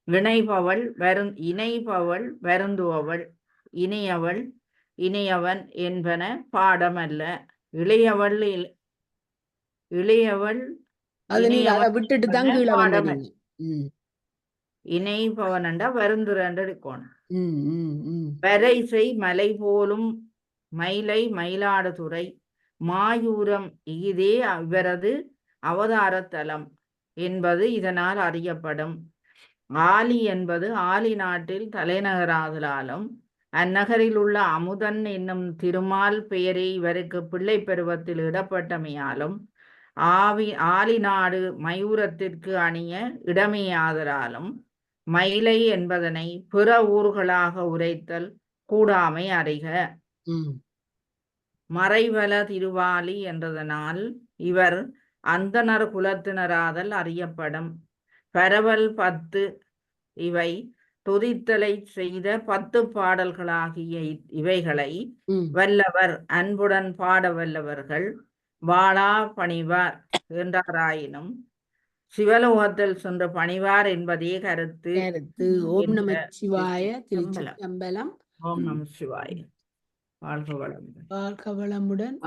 இணைபவள் வருந்துபவள் இணையவன் என்பன பாடமல்ல. இளையவள் அது நீங்க அதை விட்டுட்டு தான் கீழே வந்தீங்க. இணைபவன் என்றா வருந்துறன்னு இருக்கணும். வரைசை மலை போலும் மயிலை மயிலாடுதுறை மாயூரம் இதே இவரது அவதாரத்தலம் என்பது இதனால் அறியப்படும். ஆலி என்பது ஆலி நாட்டில் தலைநகராதலாலும் அந்நகரில் உள்ள அமுதன் என்னும் திருமால் பெயரே இவருக்கு பிள்ளை பருவத்தில் இடப்பட்டமையாலும் ஆலி நாடு மயூரத்திற்கு அணிய இடமையாதலாலும் மயிலை என்பதனை பிற ஊர்களாக உரைத்தல் கூடாமை அறிக. மறைவல திருவாலி என்றதனால் இவர் அந்தணர் குலத்தினராதல் அறியப்படும். பரவல் 10 இவை துதித்தலை செய்த 10 பாடல்களாகிய இவைகளை வல்லவர் அன்புடன் பாட வல்லவர்கள் வாழா பணிவார் என்றாராயினும் சிவலோகத்தில் சென்று பணிவார் என்பதே கருத்து. ஓம் நம சிவாய. திருச்சிற்றம்பலம். ஓம் நம சிவாய. வாழ்க வளமுடன். வாழ்க வளமுடன்.